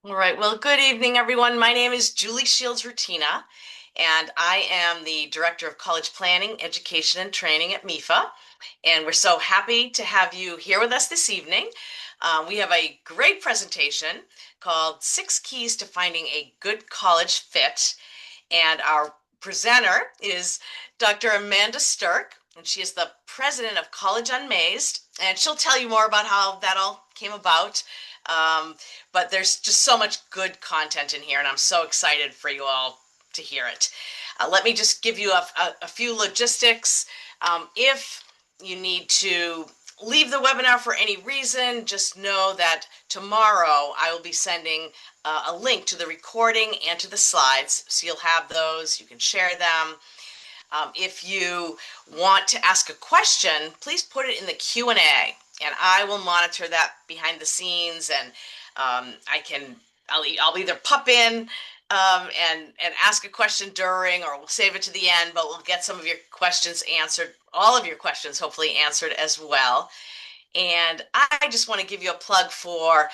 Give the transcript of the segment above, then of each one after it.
All right. Well, good evening, everyone. My name is Julie Shields Rutina, and I am the Director of College Planning, Education, and Training at MIFA. And we're so happy to have you here with us this evening. We have a great presentation called Six Keys to Finding a Good College Fit. And our presenter is Dr. Amanda Sterk, and she is the president of College Unmazed. And she'll tell you more about how that all came about. Um, but there's just so much good content in here, and I'm so excited for you all to hear it. Let me just give you a few logistics. If you need to leave the webinar for any reason, just know that tomorrow I will be sending a link to the recording and to the slides. So you'll have those, you can share them. If you want to ask a question, please put it in the Q&A, and I will monitor that behind the scenes, and I'll either pop in and ask a question during, or we'll save it to the end, but we'll get some of your questions answered, all of your questions hopefully answered as well. And I just want to give you a plug for,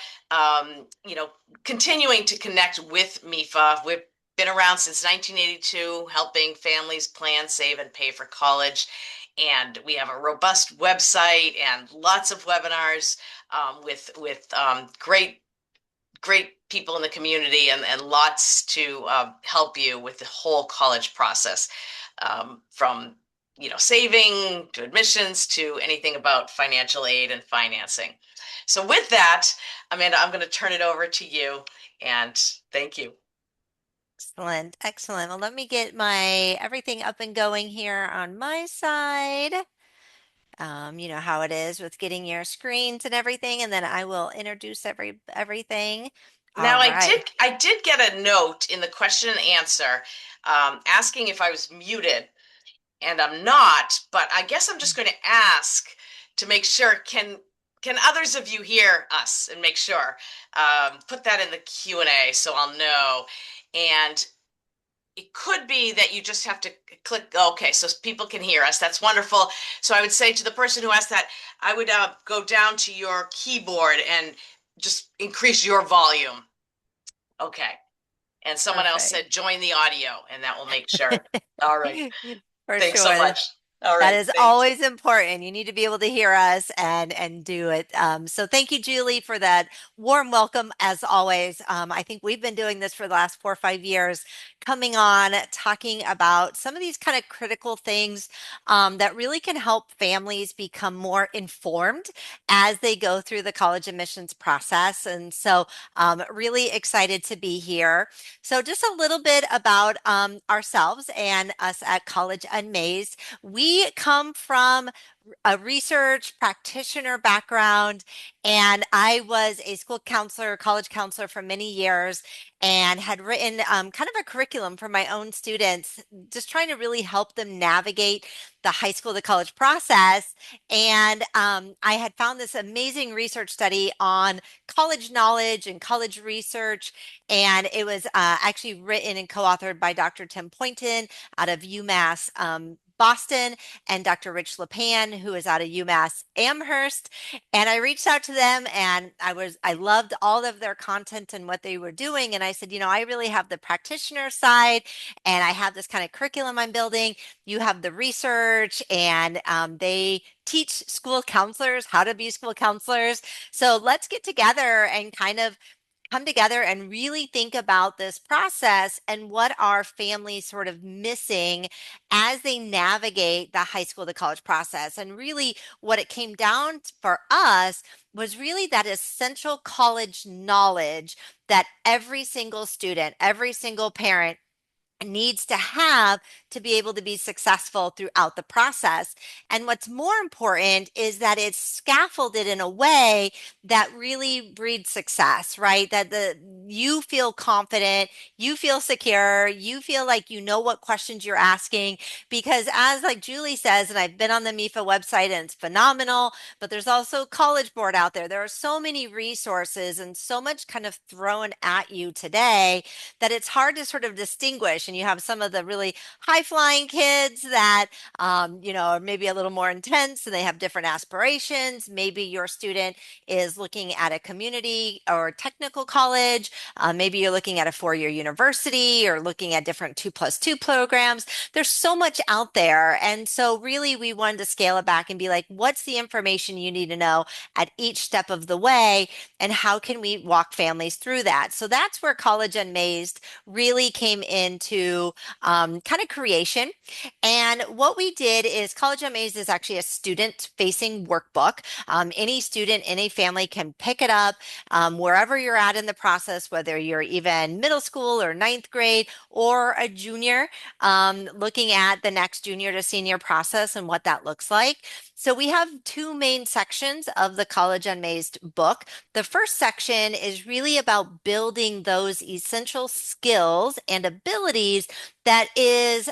continuing to connect with MIFA. We've been around since 1982, helping families plan, save, and pay for college. And we have a robust website and lots of webinars with great people in the community and lots to help you with the whole college process, from saving to admissions to anything about financial aid and financing. So with that, Amanda, I'm going to turn it over to you, and thank you. Excellent, excellent. Well, let me get my everything up and going here on my side. You know how it is with getting your screens and everything, and then I will introduce everything. All Now, I right. did I did get a note in the question and answer asking if I was muted, and I'm not, but I guess I'm just going to ask to make sure. Can others of you hear us and make sure? Put that in the Q&A so I'll know. And it could be that you just have to click, okay, so people can hear us. That's wonderful. So I would say to the person who asked that, I would go down to your keyboard and just increase your volume. Okay. And someone else Perfect. said join the audio, and that will make sure. All right. For Thanks so sure. much. All That right. is Thanks. always important. You need to be able to hear us and do it. So thank you, Julie, for that warm welcome as always. I think we've been doing this for the last 4 or 5 years, coming on talking about some of these kind of critical things that really can help families become more informed as they go through the college admissions process. And so really excited to be here. So just a little bit about ourselves and us at College Unmazed. We come from a research practitioner background, and I was a school counselor, college counselor for many years, and had written kind of a curriculum for my own students, just trying to really help them navigate the high school to college process. And I had found this amazing research study on college knowledge and college research, and it was actually written and co-authored by Dr. Tim Poynton out of UMass Boston, and Dr. Rich Lepan, who is out of UMass Amherst. And I reached out to them, and I loved all of their content and what they were doing. And I said, I really have the practitioner side, and I have this kind of curriculum I'm building. You have the research, and they teach school counselors how to be school counselors. So let's get together and kind of come together and really think about this process and what are families sort of missing as they navigate the high school to college process. And really, what it came down for us was really that essential college knowledge that every single student, every single parent needs to have to be able to be successful throughout the process. And what's more important is that it's scaffolded in a way that really breeds success, right? That you feel confident, you feel secure, you feel like you know what questions you're asking. Because as like Julie says, and I've been on the MIFA website and it's phenomenal, but there's also College Board out there. There are so many resources and so much kind of thrown at you today that it's hard to sort of distinguish. And you have some of the really high flying kids that, are maybe a little more intense and they have different aspirations. Maybe your student is looking at a community or technical college, Maybe you're looking at a four-year university or looking at different 2+2 programs. There's so much out there. And so really we wanted to scale it back and be like, what's the information you need to know at each step of the way? And how can we walk families through that? So that's where College Unmazed really came into kind of creation. And what we did is College Unmazed is actually a student-facing workbook. Any student, any family can pick it up wherever you're at in the process, whether you're even middle school or ninth grade or a junior, looking at the next junior to senior process and what that looks like. So we have two main sections of the College Unmazed book. The first section is really about building those essential skills and abilities that is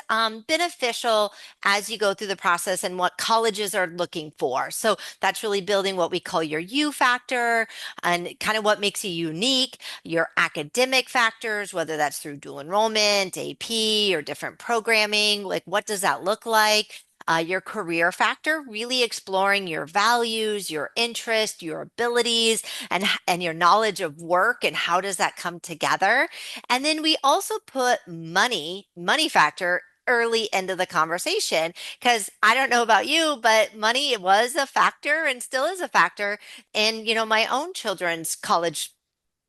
beneficial as you go through the process and what colleges are looking for. So that's really building what we call your U factor and kind of what makes you unique, your academic factors, whether that's through dual enrollment, AP, or different programming, like what does that look like? Your career factor, really exploring your values, your interest, your abilities, and your knowledge of work and how does that come together. And then we also put money factor early into the conversation because I don't know about you, but money was a factor and still is a factor in, my own children's college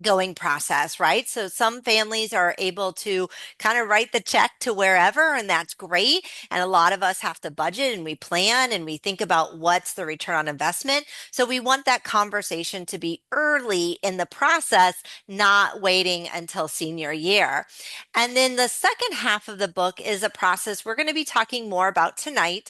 going process, right? So some families are able to kind of write the check to wherever, and that's great. And a lot of us have to budget and we plan and we think about what's the return on investment. So we want that conversation to be early in the process, not waiting until senior year. And then the second half of the book is a process we're going to be talking more about tonight,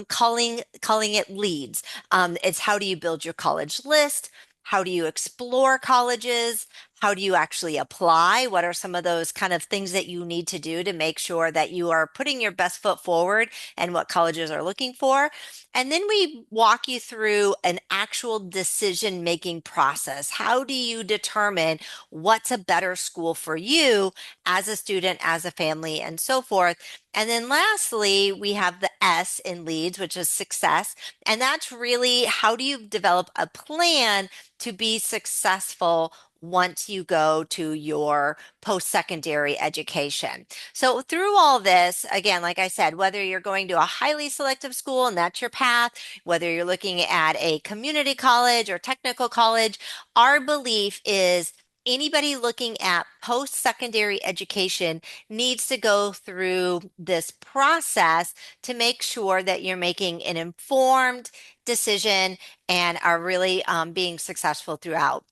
calling it leads. It's how do you build your college list? How do you explore colleges? How do you actually apply? What are some of those kind of things that you need to do to make sure that you are putting your best foot forward and what colleges are looking for? And then we walk you through an actual decision-making process. How do you determine what's a better school for you as a student, as a family, and so forth? And then lastly, we have the S in leads, which is success. And that's really how do you develop a plan to be successful once you go to your post-secondary education. So through all this, again, like I said, whether you're going to a highly selective school and that's your path, whether you're looking at a community college or technical college, our belief is anybody looking at post-secondary education needs to go through this process to make sure that you're making an informed decision and are really being successful throughout.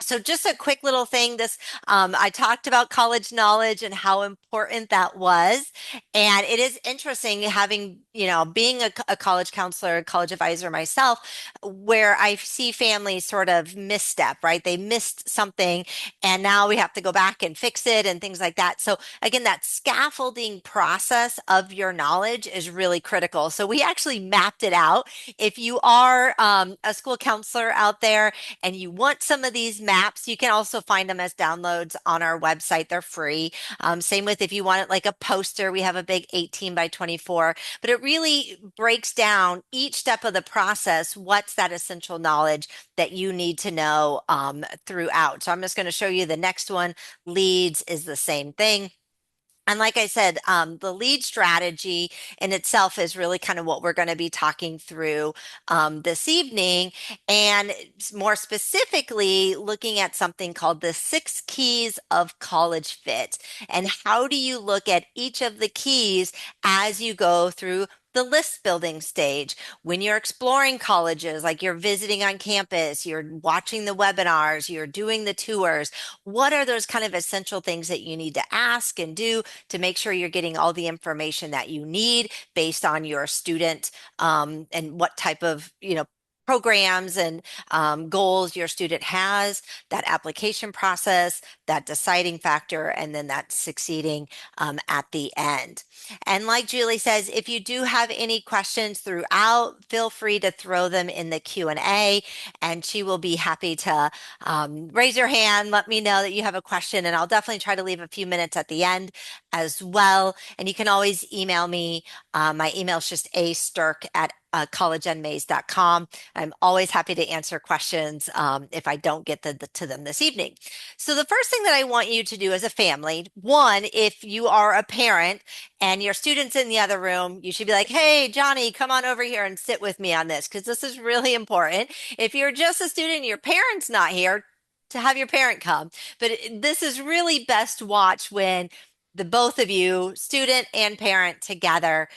So just a quick little thing, I talked about college knowledge and how important that was. And it is interesting having, being a college counselor, college advisor myself, where I see families sort of misstep, right? They missed something and now we have to go back and fix it and things like that. So again, that scaffolding process of your knowledge is really critical. So we actually mapped it out. If you are a school counselor out there, and you want some of these maps, you can also find them as downloads on our website. They're free. Same with if you want it like a poster, we have a big 18 by 24, but it really breaks down each step of the process. What's that essential knowledge that you need to know throughout? So I'm just going to show you the next one. Leads is the same thing. And like I said, the lead strategy in itself is really kind of what we're going to be talking through this evening. And more specifically, looking at something called the 6 keys of college fit. And how do you look at each of the keys as you go through the list building stage? When you're exploring colleges, like you're visiting on campus, you're watching the webinars, you're doing the tours, what are those kind of essential things that you need to ask and do to make sure you're getting all the information that you need based on your student and what type of, programs and goals your student has, that application process, that deciding factor, and then that succeeding at the end. And like Julie says, if you do have any questions throughout, feel free to throw them in the Q&A, and she will be happy to raise your hand, let me know that you have a question, and I'll definitely try to leave a few minutes at the end as well. And you can always email me. My email is just asterk collegeandmaze.com. I'm always happy to answer questions if I don't get to them this evening. So the first thing that I want you to do as a family, one, if you are a parent and your student's in the other room, you should be like, hey, Johnny, come on over here and sit with me on this because this is really important. If you're just a student and your parent's not here, to have your parent come. But this is really best watched when the both of you, student and parent together,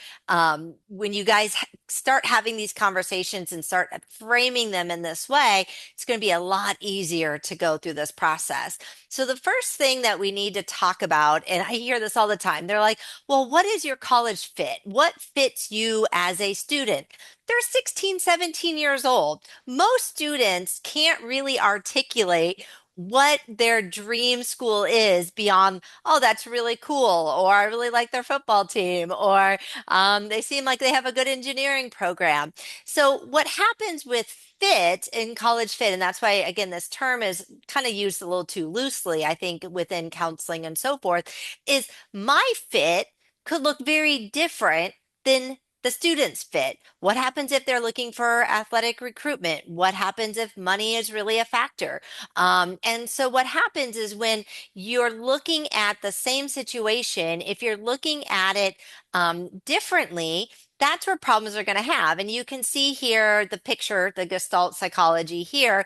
when you guys start having these conversations and start framing them in this way, it's going to be a lot easier to go through this process. So the first thing that we need to talk about, and I hear this all the time, they're like, well, what is your college fit? What fits you as a student? They're 16, 17 years old. Most students can't really articulate what their dream school is beyond, oh, that's really cool, or I really like their football team, or they seem like they have a good engineering program. So, what happens with fit in college fit, and that's why, again, this term is kind of used a little too loosely, I think, within counseling and so forth, is my fit could look very different than the student's fit. What happens if they're looking for athletic recruitment? What happens if money is really a factor? And so what happens is when you're looking at the same situation, if you're looking at it differently, that's where problems are going to have. And you can see here the picture, the Gestalt psychology here.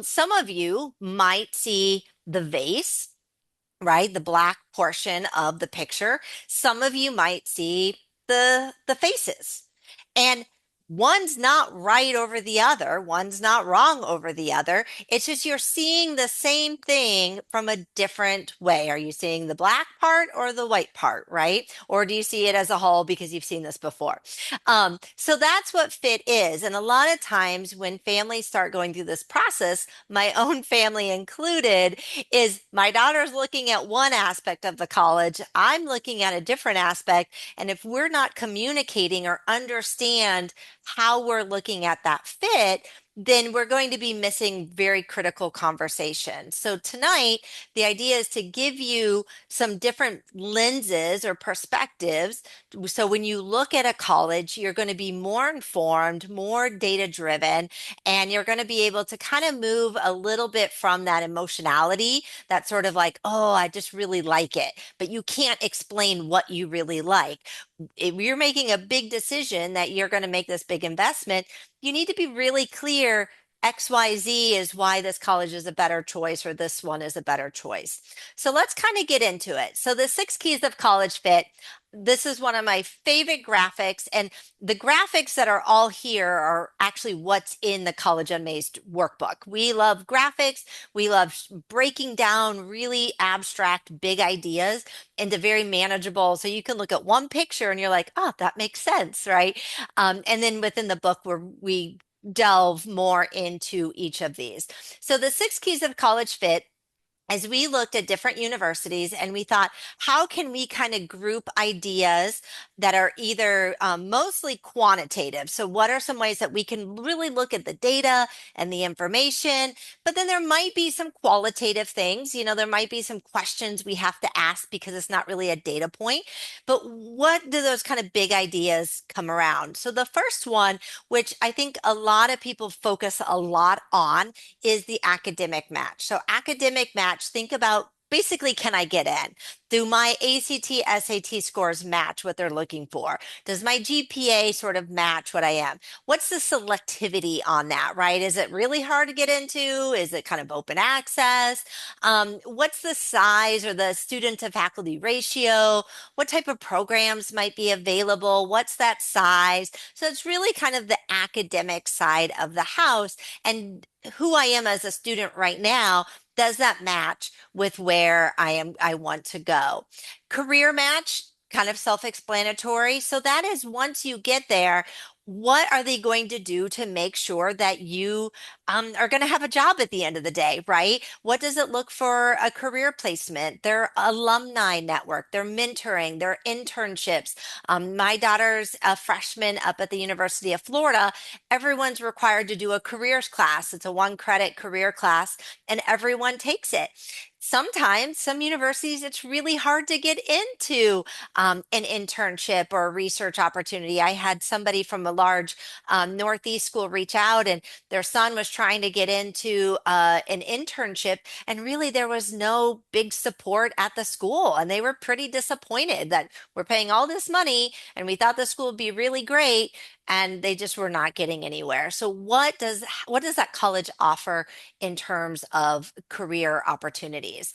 Some of you might see the vase, right? The black portion of the picture. Some of you might see the faces. And one's not right over the other, one's not wrong over the other. It's just you're seeing the same thing from a different way. Are you seeing the black part or the white part, right? Or do you see it as a whole because you've seen this before? So that's what fit is. And a lot of times when families start going through this process, my own family included, is my daughter's looking at one aspect of the college, I'm looking at a different aspect. And if we're not communicating or understand how we're looking at that fit, then we're going to be missing very critical conversations. So tonight, the idea is to give you some different lenses or perspectives. So when you look at a college, you're going to be more informed, more data driven, and you're going to be able to kind of move a little bit from that emotionality, that sort of like, oh, I just really like it, but you can't explain what you really like. If you're making a big decision that you're going to make this big investment, you need to be really clear. XYZ is why this college is a better choice, or this one is a better choice. So let's kind of get into it. So the 6 keys of college fit. This is one of my favorite graphics, and the graphics that are all here are actually what's in the College Unmazed workbook. We love graphics. We love breaking down really abstract, big ideas into very manageable. So you can look at one picture and you're like, oh, that makes sense, right? And then within the book, where we delve more into each of these. So the 6 keys of college fit, as we looked at different universities and we thought, how can we kind of group ideas that are either mostly quantitative? So, what are some ways that we can really look at the data and the information? But then there might be some qualitative things. You know, there might be some questions we have to ask because it's not really a data point. But what do those kind of big ideas come around? So, the first one, which I think a lot of people focus a lot on, is the academic match. So academic match, think about basically, can I get in? Do my ACT, SAT scores match what they're looking for? Does my GPA sort of match what I am? What's the selectivity on that, right? Is it really hard to get into? Is it kind of open access? What's the size or the student to faculty ratio? What type of programs might be available? What's that size? So it's really kind of the academic side of the house. And who I am as a student right now, does that match with where I want to go? Career match, kind of self-explanatory. So that is, once you get there, what are they going to do to make sure that you are going to have a job at the end of the day, right? What does it look for a career placement, their alumni network, their mentoring, their internships? My daughter's a freshman up at the University of Florida. Everyone's required to do a careers class. It's a 1 credit career class, and everyone takes it. Sometimes some universities, it's really hard to get into an internship or a research opportunity. I had somebody from a large Northeast school reach out, and their son was trying to get into an internship, and really there was no big support at the school. And they were pretty disappointed that we're paying all this money and we thought the school would be really great, and they just were not getting anywhere. So what does that college offer in terms of career opportunities?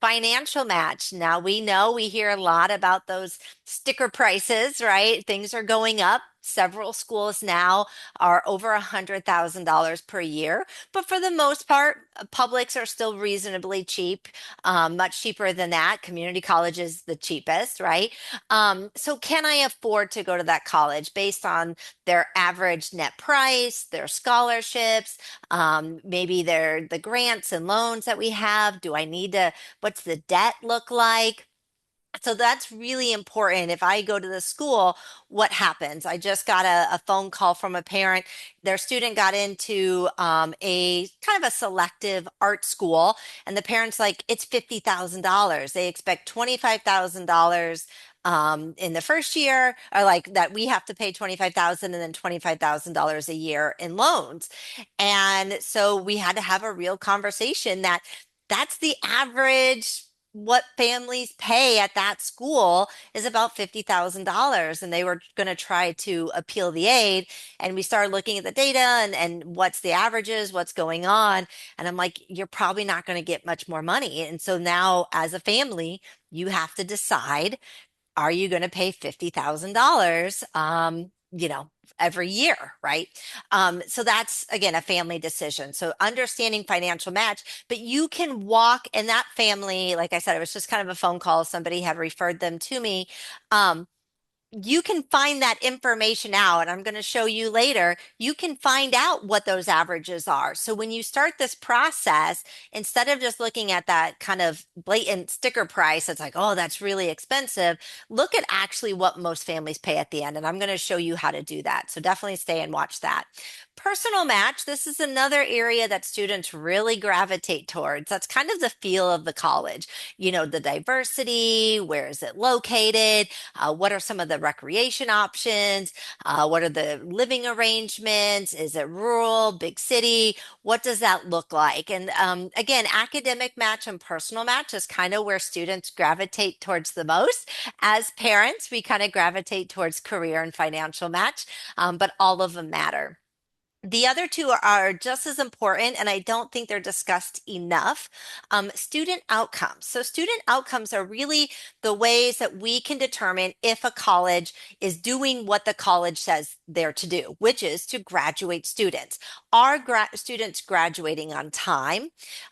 Financial match. Now we know we hear a lot about those sticker prices, right? Things are going up. Several schools now are over $100,000 per year, but for the most part, publics are still reasonably cheap, much cheaper than that. Community college is the cheapest, right? So can I afford to go to that college based on their average net price, their scholarships, maybe the grants and loans that we have? Do I need to, what's the debt look like? So that's really important. If I go to the school, what happens? I just got a phone call from a parent. Their student got into a kind of a selective art school, and the parent's like, it's $50,000. They expect $25,000 in the first year, or like that we have to pay 25,000 and then $25,000 a year in loans. And so we had to have a real conversation that that's the average. What families pay at that school is about $50,000. And they were going to try to appeal the aid. And we started looking at the data and what's the averages, what's going on. And I'm like, you're probably not going to get much more money. And so now, as a family, you have to decide, are you going to pay $50,000, every year, right? So that's, again, a family decision. So understanding financial match, but you can walk in that family. Like I said, it was just kind of a phone call. Somebody had referred them to me. Um, you can find that information out, and I'm going to show you later. You can find out what those averages are. So when you start this process, instead of just looking at that kind of blatant sticker price, it's like, oh, that's really expensive. Look at actually what most families pay at the end, and I'm going to show you how to do that. So definitely stay and watch that. Personal match, this is another area that students really gravitate towards. That's kind of the feel of the college. The diversity, where is it located? What are some of the recreation options? What are the living arrangements? Is it rural, big city? What does that look like? And again, academic match and personal match is kind of where students gravitate towards the most. As parents, we kind of gravitate towards career and financial match, but all of them matter. The other two are just as important, and I don't think they're discussed enough. Student outcomes. So, student outcomes are really the ways that we can determine if a college is doing what the college says they're to do, which is to graduate students. Are students graduating on time?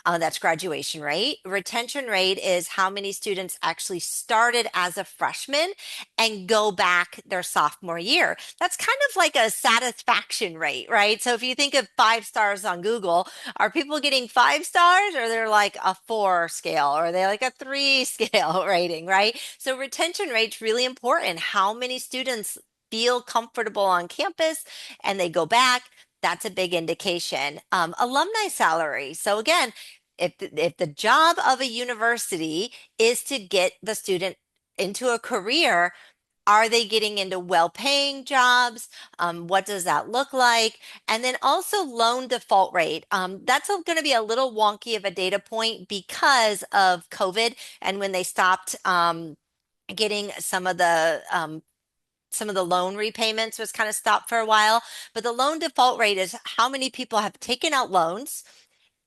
That's graduation rate. Retention rate is how many students actually started as a freshman and go back their sophomore year. That's kind of like a satisfaction rate, right? So if you think of 5 stars on Google, are people getting 5 stars, or they're like a 4 scale, or are they like a 3 scale rating, right? So retention rate's really important. How many students feel comfortable on campus and they go back? That's a big indication. Alumni salary. So again, if the job of a university is to get the student into a career, are they getting into well-paying jobs? What does that look like? And then also loan default rate. That's going to be a little wonky of a data point because of COVID and when they stopped getting some of the loan repayments was kind of stopped for a while. But the loan default rate is how many people have taken out loans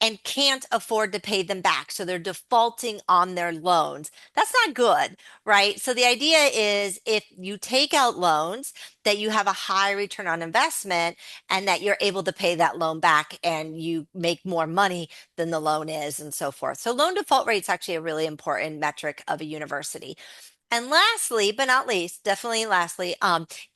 and can't afford to pay them back. So they're defaulting on their loans. That's not good, right? So the idea is if you take out loans, that you have a high return on investment and that you're able to pay that loan back and you make more money than the loan is and so forth. So loan default rate is actually a really important metric of a university. And lastly, but not least, definitely lastly,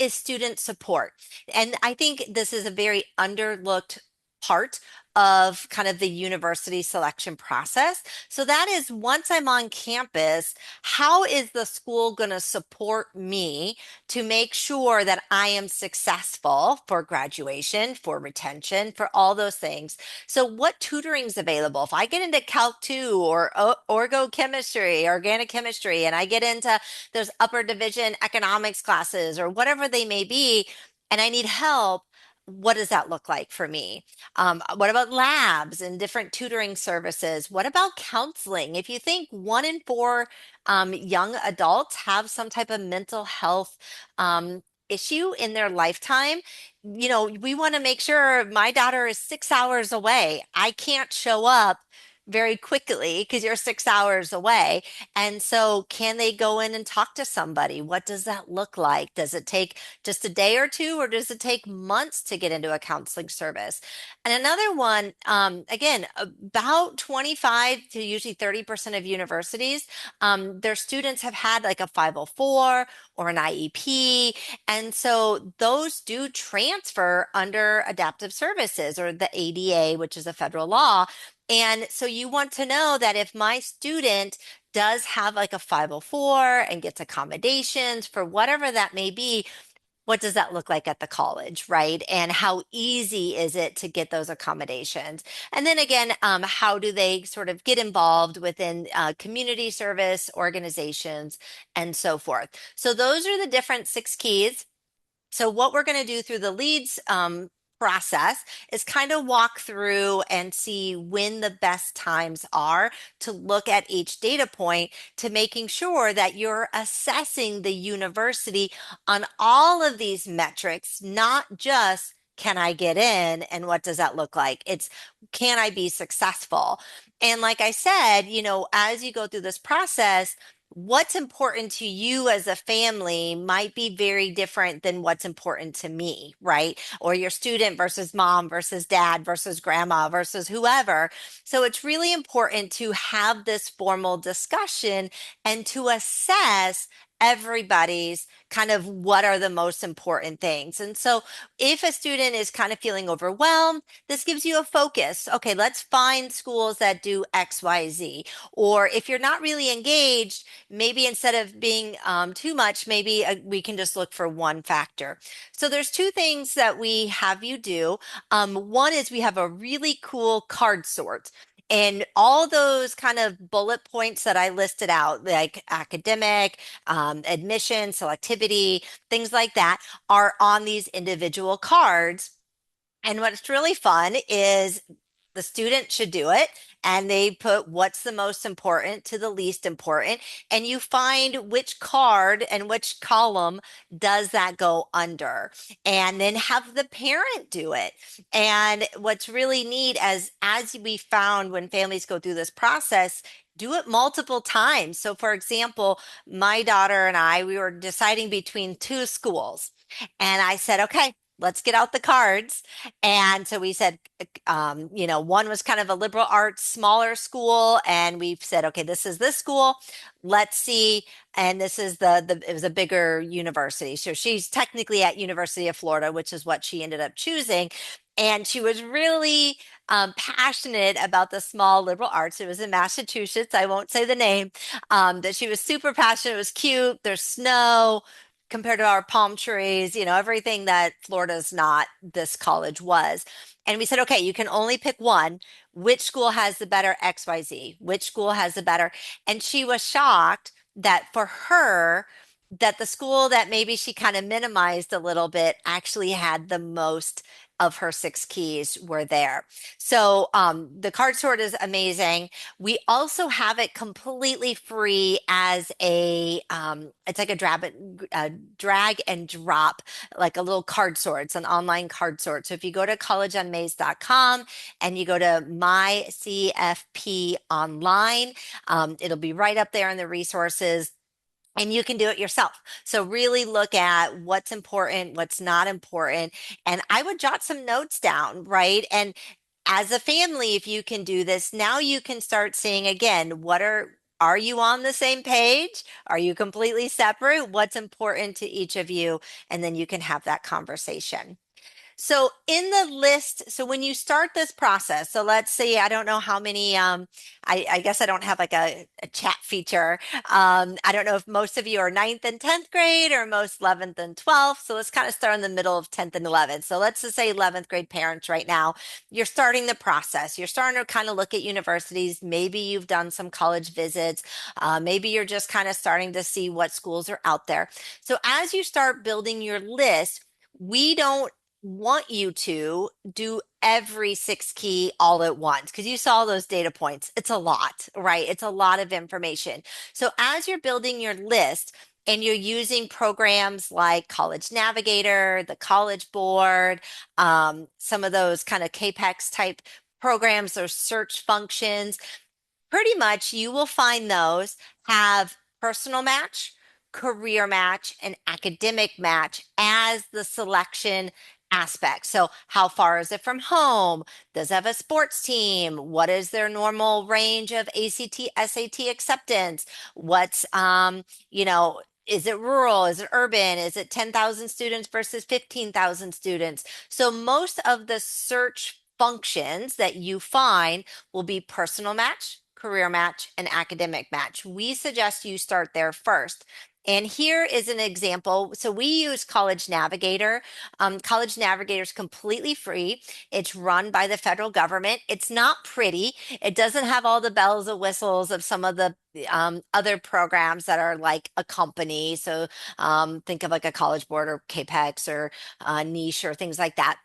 is student support. And I think this is a very underlooked part of kind of the university selection process. So that is once I'm on campus, how is the school going to support me to make sure that I am successful for graduation, for retention, for all those things? So what tutoring is available? If I get into Calc 2 or orgochemistry, organic chemistry, and I get into those upper division economics classes or whatever they may be, and I need help, what does that look like for me? What about labs and different tutoring services? What about counseling? If you think 1 in 4 young adults have some type of mental health issue in their lifetime, we want to make sure my daughter is 6 hours away. I can't show up very quickly because you're 6 hours away. And so, can they go in and talk to somebody? What does that look like? Does it take just a day or two, or does it take months to get into a counseling service? And another one, again, about 25 to usually 30% of universities, their students have had like a 504 or an IEP. And so those do transfer under adaptive services or the ADA, which is a federal law. And so you want to know that if my student does have like a 504 and gets accommodations for whatever that may be, what does that look like at the college, right? And how easy is it to get those accommodations? And then again, how do they sort of get involved within community service organizations and so forth? So those are the different 6 keys. So what we're going to do through the leads process is kind of walk through and see when the best times are to look at each data point to making sure that you're assessing the university on all of these metrics, not just can I get in and what does that look like? It's can I be successful? And like I said, as you go through this process, what's important to you as a family might be very different than what's important to me, right? Or your student versus mom versus dad versus grandma versus whoever. So it's really important to have this formal discussion and to assess everybody's kind of what are the most important things. And so if a student is kind of feeling overwhelmed, this gives you a focus. Okay, let's find schools that do XYZ. Or if you're not really engaged, maybe instead of being too much, maybe we can just look for one factor. So there's two things that we have you do. One is we have a really cool card sort. And all those kind of bullet points that I listed out, like academic, admission, selectivity, things like that, are on these individual cards. And what's really fun is the student should do it, and they put what's the most important to the least important, and you find which card and which column does that go under, and then have the parent do it. And what's really neat, as we found when families go through this process, do it multiple times. So for example, my daughter and I, we were deciding between two schools, and I said, okay, let's get out the cards. And so we said, one was kind of a liberal arts, smaller school. And we've said, okay, this is this school. Let's see. And this is it was a bigger university. So she's technically at University of Florida, which is what she ended up choosing. And she was really passionate about the small liberal arts. It was in Massachusetts. I won't say the name. That she was super passionate. It was cute. There's snow compared to our palm trees, everything that Florida's not, this college was. And we said, okay, you can only pick one. Which school has the better XYZ? Which school has the better? And she was shocked that for her, that the school that maybe she kind of minimized a little bit actually had the most of her 6 keys were there. So the card sort is amazing. We also have it completely free as it's like a drag and drop, like a little card sort. It's an online card sort. So if you go to collegeonmaze.com and you go to my CFP online, it'll be right up there in the resources. And you can do it yourself. So really look at what's important, what's not important. And I would jot some notes down, right? And as a family, if you can do this, now you can start seeing again, are you on the same page? Are you completely separate? What's important to each of you? And then you can have that conversation. So in the list, so when you start this process, so let's say I don't know how many, I guess I don't have like a chat feature. I don't know if most of you are ninth and 10th grade or most 11th and 12th. So let's kind of start in the middle of 10th and 11th. So let's just say 11th grade parents right now, you're starting the process. You're starting to kind of look at universities. Maybe you've done some college visits. Maybe you're just kind of starting to see what schools are out there. So as you start building your list, we don't want you to do every six key all at once because you saw those data points. It's a lot, right? It's a lot of information. So as you're building your list and you're using programs like College Navigator, the College Board, some of those kind of CAPEX type programs or search functions, pretty much you will find those have personal match, career match, and academic match as the selection aspect. So, how far is it from home? Does it have a sports team? What is their normal range of ACT, SAT acceptance? What's, is it rural? Is it urban? Is it 10,000 students versus 15,000 students? So, most of the search functions that you find will be personal match, career match, and academic match. We suggest you start there first. And here is an example. So we use College Navigator. College Navigator is completely free. It's run by the federal government. It's not pretty. It doesn't have all the bells and whistles of some of the other programs that are like a company. So think of like a College Board or CAPEX or Niche or things like that.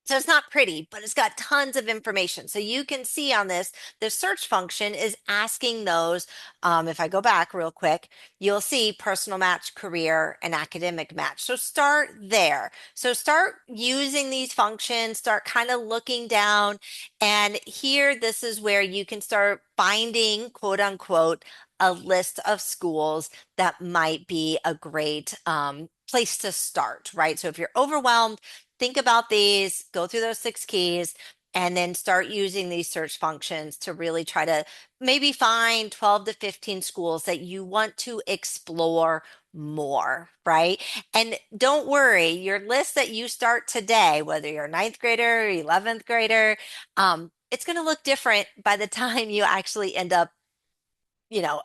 So it's not pretty, but it's got tons of information. So you can see on this, the search function is asking those. If I go back real quick, you'll see personal match, career, and academic match. So start there. So start using these functions, start kind of looking down. And here, this is where you can start finding, quote unquote, a list of schools that might be a great place to start, right? So if you're overwhelmed, think about these, go through those six keys, and then start using these search functions to really try to maybe find 12 to 15 schools that you want to explore more, right? And don't worry, your list that you start today, whether you're a ninth grader or 11th grader, it's going to look different by the time you actually end up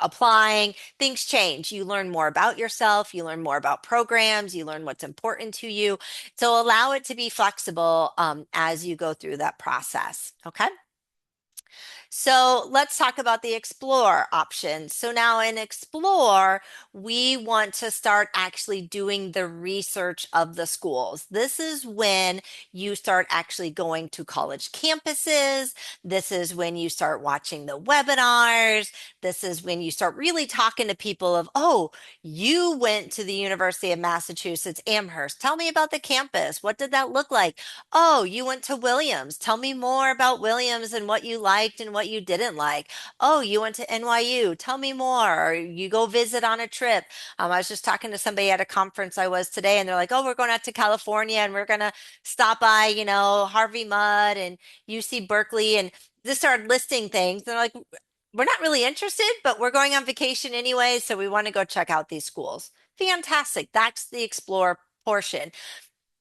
applying. Things change. You learn more about yourself, you learn more about programs, you learn what's important to you. So allow it to be flexible as you go through that process. Okay. So let's talk about the Explore option. So now in Explore, we want to start actually doing the research of the schools. This is when you start actually going to college campuses. This is when you start watching the webinars. This is when you start really talking to people of, oh, you went to the University of Massachusetts Amherst. Tell me about the campus. What did that look like? Oh, you went to Williams. Tell me more about Williams and what you liked and what you didn't like. Oh, you went to NYU. Tell me more. Or you go visit on a trip. I was just talking to somebody at a conference I was today, and they're like, oh, we're going out to California and we're going to stop by, Harvey Mudd and UC Berkeley. And just started listing things. They're like, we're not really interested, but we're going on vacation anyway. So we want to go check out these schools. Fantastic. That's the explore portion.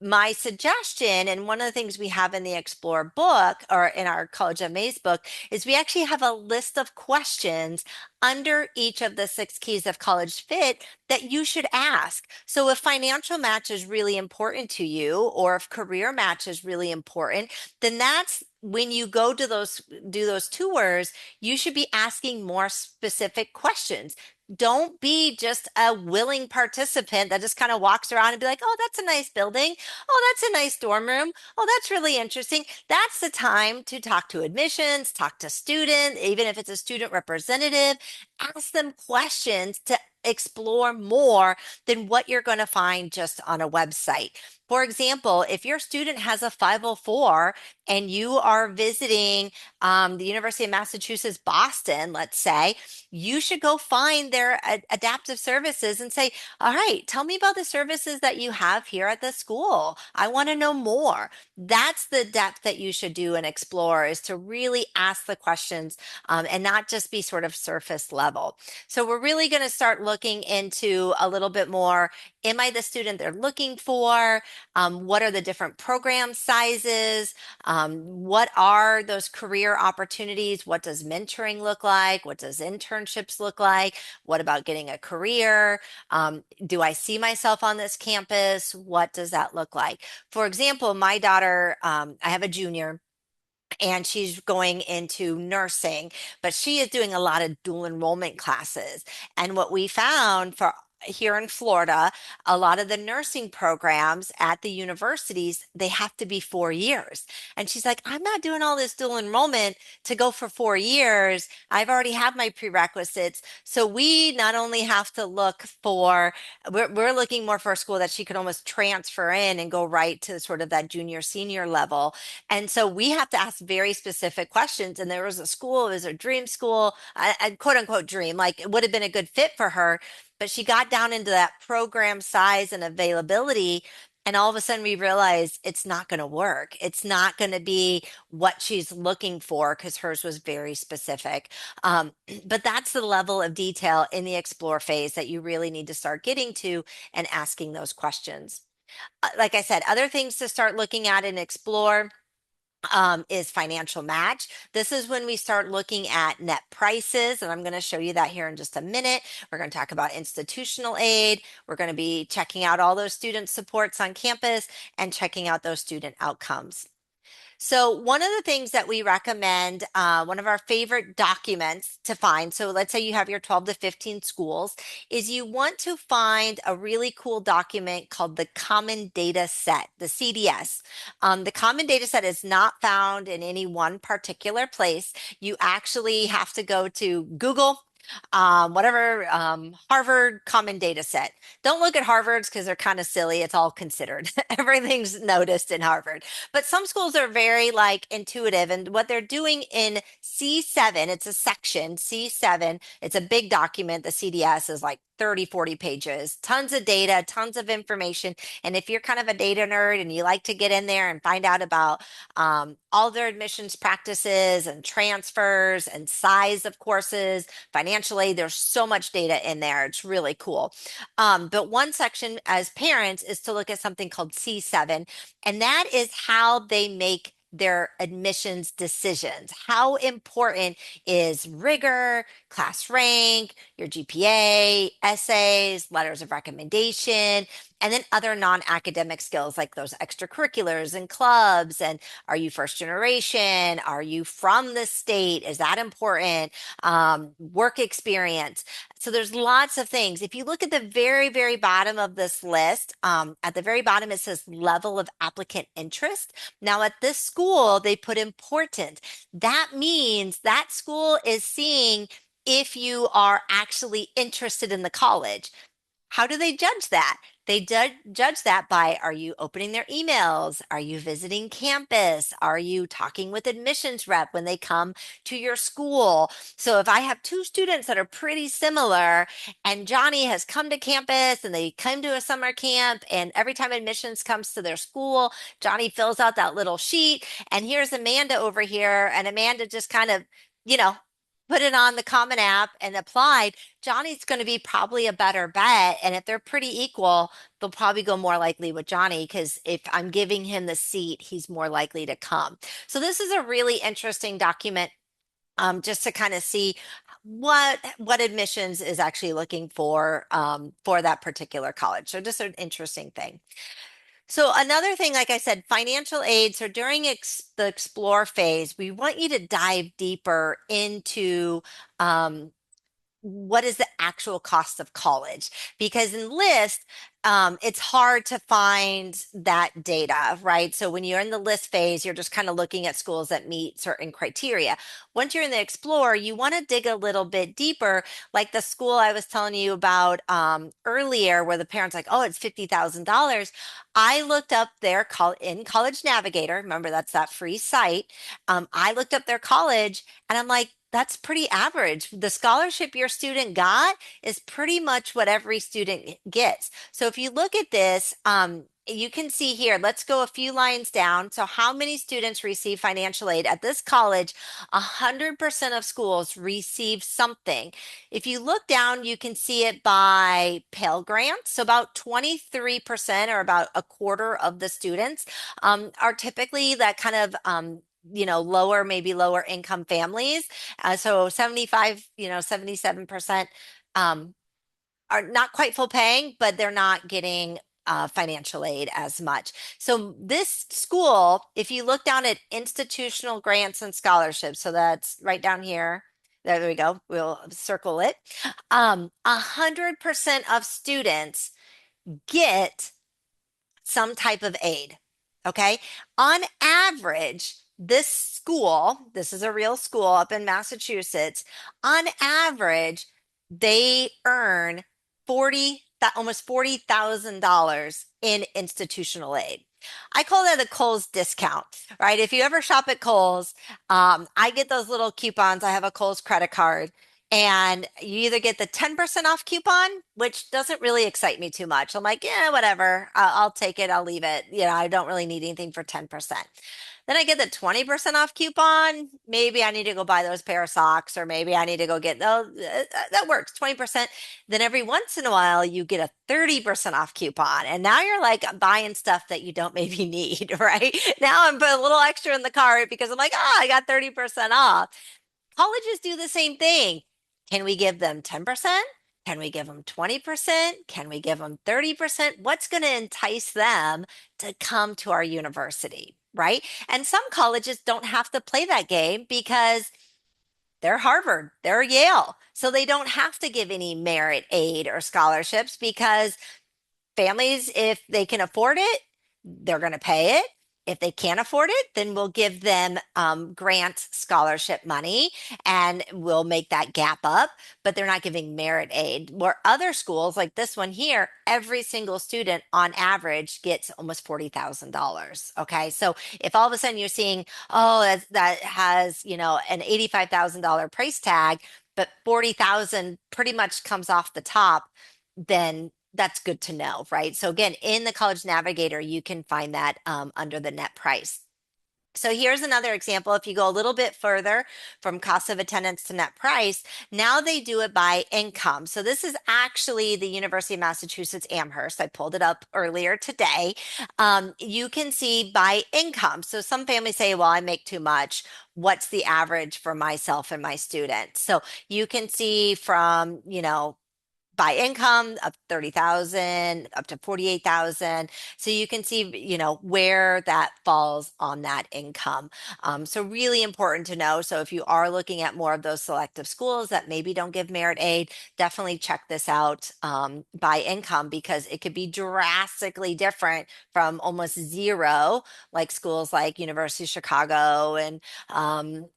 My suggestion, and one of the things we have in the Explore book or in our College MA's book, is we actually have a list of questions under each of the six keys of college fit that you should ask. So if financial match is really important to you, or if career match is really important, then that's when you go to do those tours, you should be asking more specific questions. Don't be just a willing participant that just kind of walks around and be like, oh, that's a nice building. Oh, that's a nice dorm room. Oh, that's really interesting. That's the time to talk to admissions, talk to students, even if it's a student representative, ask them questions to explore more than what you're going to find just on a website. For example, if your student has a 504 and you are visiting the University of Massachusetts Boston, let's say, you should go find their adaptive services and say, all right, tell me about the services that you have here at the school. I want to know more. That's the depth that you should do and explore, is to really ask the questions and not just be sort of surface level. So we're really going to start looking looking into a little bit more, am I the student they're looking for? What are the different program sizes? What are those career opportunities? What does mentoring look like? What does internships look like? What about getting a career? Do I see myself on this campus? What does that look like? For example, my daughter, I have a junior and she's going into nursing, but she is doing a lot of dual enrollment classes. And what we found for here in Florida, a lot of the nursing programs at the universities, they have to be 4 years. And she's like, I'm not doing all this dual enrollment to go for 4 years. I've already have my prerequisites. So we not only have to look for, we're looking more for a school that she could almost transfer in and go right to sort of that junior senior level. And so we have to ask very specific questions. And there was a school, it was a dream school, a quote unquote dream, like it would have been a good fit for her. But she got down into that program size and availability. And all of a sudden we realized it's not going to work. It's not going to be what she's looking for because hers was very specific. Um, but that's the level of detail in the explore phase that you really need to start getting to and asking those questions. Like I said, other things to start looking at and explore is financial match. This is when we start looking at net prices, and I'm going to show you that here in just a minute. We're going to talk about institutional aid. We're going to be checking out all those student supports on campus and checking out those student outcomes. So one of the things that we recommend, one of our favorite documents to find, so let's say you have your 12 to 15 schools, is you want to find a really cool document called the Common Data Set, the CDS. The Common Data Set is not found in any one particular place. You actually have to go to Google, whatever, Harvard Common Data Set. Don't look at Harvard's because they're kind of silly. It's all considered. Everything's noticed in Harvard. But some schools are very like intuitive. And what they're doing in C7, it's a section, C7, it's a big document. The CDS is like 30, 40 pages, tons of data, tons of information. And if you're kind of a data nerd and you like to get in there and find out about all their admissions practices and transfers and size of courses, financial aid, there's so much data in there. It's really cool. But one section as parents is to look at something called C7, and that is how they make their admissions decisions. How important is rigor, class rank, your GPA, essays, letters of recommendation, and then other non-academic skills like those extracurriculars and clubs. And are you first generation? Are you from the state? Is that important? Work experience. So there's lots of things. If you look at the very, very bottom of this list, at the very bottom, it says level of applicant interest. Now at this school, they put important. That means that school is seeing if you are actually interested in the college. How do they judge that? They judge that by, are you opening their emails? Are you visiting campus? Are you talking with admissions rep when they come to your school? So if I have two students that are pretty similar and Johnny has come to campus and they come to a summer camp, and every time admissions comes to their school, Johnny fills out that little sheet, and here's Amanda over here, and Amanda just kind of, you know, put it on the Common App and applied, Johnny's going to be probably a better bet. And if they're pretty equal, they'll probably go more likely with Johnny because if I'm giving him the seat, he's more likely to come. So this is a really interesting document, just to kind of see what admissions is actually looking for that particular college. So just an interesting thing. So another thing, like I said, financial aid. So during the explore phase, we want you to dive deeper into what is the actual cost of college? Because in list, it's hard to find that data, right? So when you're in the list phase, you're just kind of looking at schools that meet certain criteria. Once you're in the explore, you want to dig a little bit deeper, like the school I was telling you about earlier, where the parents like, oh, it's $50,000. I looked up their in College Navigator. Remember, that's that free site. I looked up their college, and I'm like, that's pretty average. The scholarship your student got is pretty much what every student gets. So if you look at this, you can see here, let's go a few lines down. So how many students receive financial aid? At this college, 100% of schools receive something. If you look down, you can see it by Pell Grants. So about 23% or about a quarter of the students are typically that kind of lower, maybe lower income families. So 75, 77% um, are not quite full paying, but they're not getting financial aid as much. So this school, if you look down at institutional grants and scholarships, so that's right down here. There we go. We'll circle it. 100% of students get some type of aid. Okay. On average, this school, this is a real school up in Massachusetts, on average, they earn 40, almost $40,000 in institutional aid. I call that a Kohl's discount, right? If you ever shop at Kohl's, I get those little coupons. I have a Kohl's credit card. And you either get the 10% off coupon, which doesn't really excite me too much. I'm like, yeah, whatever. I'll take it. I'll leave it. I don't really need anything for 10%. Then I get the 20% off coupon. Maybe I need to go buy those pair of socks, or maybe I need to go get, oh, that works, 20%. Then every once in a while, you get a 30% off coupon. And now you're like buying stuff that you don't maybe need, right? Now I'm putting a little extra in the cart because I'm like, I got 30% off. Colleges do the same thing. Can we give them 10%? Can we give them 20%? Can we give them 30%? What's going to entice them to come to our university, right? And some colleges don't have to play that game because they're Harvard, they're Yale. So they don't have to give any merit aid or scholarships because families, if they can afford it, they're going to pay it. If they can't afford it, then we'll give them grant scholarship money and we'll make that gap up, but they're not giving merit aid. Where other schools like this one here, every single student on average gets almost $40,000. Okay. So if all of a sudden you're seeing, oh, that has, an $85,000 price tag, but 40,000 pretty much comes off the top, then that's good to know, right? So again, in the College Navigator, you can find that under the net price. So here's another example. If you go a little bit further from cost of attendance to net price, now they do it by income. So this is actually the University of Massachusetts Amherst. I pulled it up earlier today. You can see by income. So some families say, well, I make too much. What's the average for myself and my students? So you can see from, by income of 30,000 up to 48,000. So you can see, where that falls on that income. So really important to know. So if you are looking at more of those selective schools that maybe don't give merit aid, definitely check this out by income, because it could be drastically different from almost zero, like schools like University of Chicago and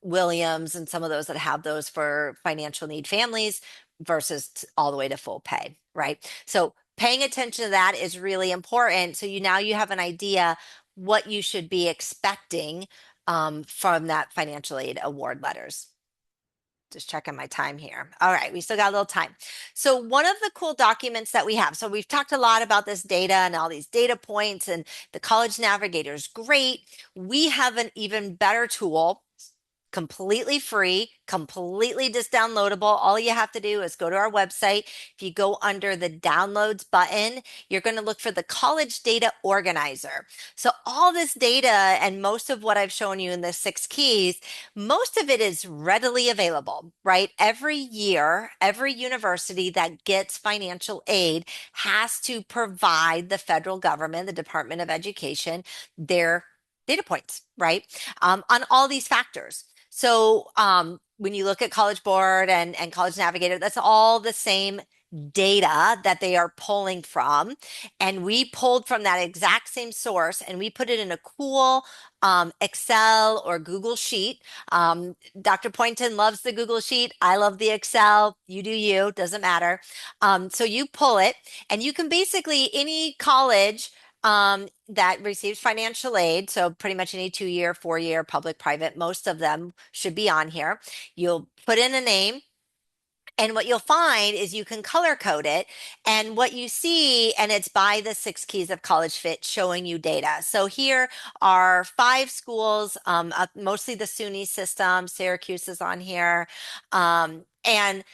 Williams and some of those that have those for financial need families, versus all the way to full pay, right? So paying attention to that is really important. So now you have an idea what you should be expecting from that financial aid award letters. Just checking my time here. All right, we still got a little time. So one of the cool documents that we have, so we've talked a lot about this data and all these data points, and the College Navigator is great. We have an even better tool, completely free, completely just downloadable. All you have to do is go to our website. If you go under the downloads button, you're going to look for the College Data Organizer. So all this data and most of what I've shown you in the 6 keys, most of it is readily available, right? Every year, every university that gets financial aid has to provide the federal government, the Department of Education, their data points, right? On all these factors. So when you look at College Board and College Navigator, that's all the same data that they are pulling from. And we pulled from that exact same source and we put it in a cool Excel or Google Sheet. Dr. Poynton loves the Google Sheet. I love the Excel. You do you, doesn't matter. So you pull it and you can basically, any college that receives financial aid, so pretty much any 2-year, 4-year, public, private, most of them should be on here. You'll put in a name And what you'll find is you can color code it. And what you see, and it's by the 6 keys of college fit showing you data. So here are 5 schools, mostly the SUNY system. Syracuse is on here. And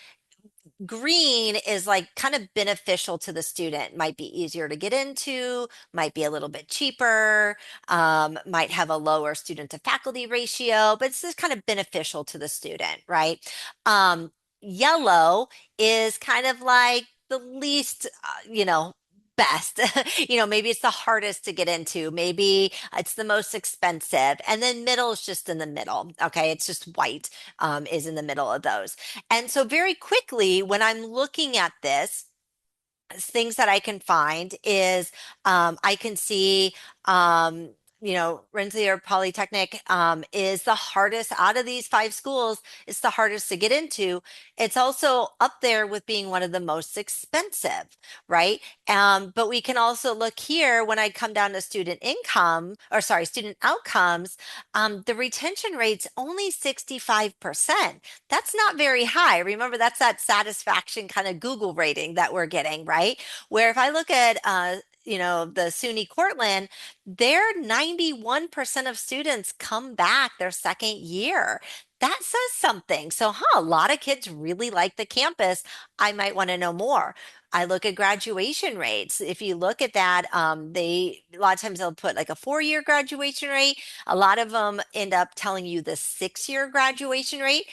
green is like kind of beneficial to the student. Might be easier to get into, might be a little bit cheaper, might have a lower student to faculty ratio, but it's just kind of beneficial to the student, right? Um, Yellow is kind of like the least, best. Maybe it's the hardest to get into. Maybe it's the most expensive. And then middle is just in the middle. Okay. It's just white, is in the middle of those. And so, very quickly, when I'm looking at this, things that I can find is I can see, Rensselaer Polytechnic is the hardest out of these 5 schools. It's the hardest to get into. It's also up there with being one of the most expensive, right? But we can also look here when I come down to student income, or sorry, student outcomes, the retention rate's only 65%. That's not very high. Remember, that's that satisfaction kind of Google rating that we're getting, right? Where if I look at, the SUNY Cortland, their 91% of students come back their second year. That says something. So, a lot of kids really like the campus. I might want to know more. I look at graduation rates. If you look at that, a lot of times they'll put like a 4-year graduation rate. A lot of them end up telling you the 6-year graduation rate.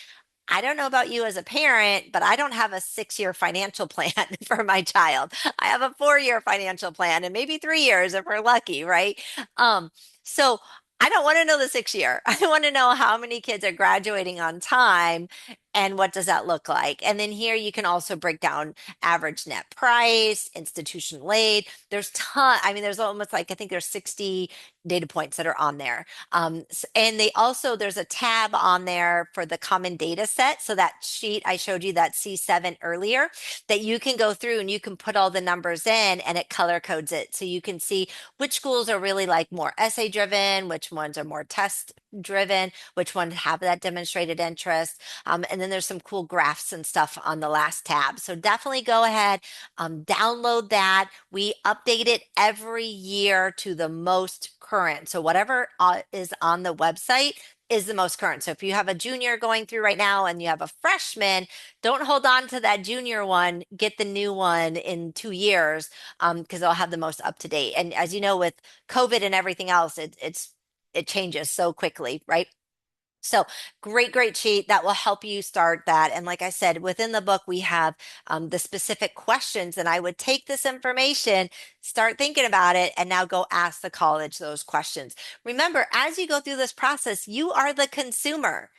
I don't know about you as a parent, but I don't have a 6-year financial plan for my child. I have a 4-year financial plan and maybe 3 years if we're lucky, right? So I don't want to know the 6-year. I want to know how many kids are graduating on time and what does that look like. And then here you can also break down average net price, institutional aid. There's almost like, I think there's 60 data points that are on there. And there's a tab on there for the common data set. So that sheet I showed you, that C7 earlier, that you can go through and you can put all the numbers in and it color codes it. So you can see which schools are really like more essay driven, which ones are more test driven, which ones have that demonstrated interest. And then there's some cool graphs and stuff on the last tab. So definitely go ahead, download that. We update it every year to the most current. So whatever is on the website is the most current. So if you have a junior going through right now and you have a freshman, don't hold on to that junior one. Get the new one in 2 years, because they'll have the most up to date. And as you know, with COVID and everything else, it changes so quickly, right? So great sheet that will help you start that. And like I said, within the book, we have the specific questions, and I would take this information, start thinking about it, and now go ask the college those questions. Remember, as you go through this process, you are the consumer.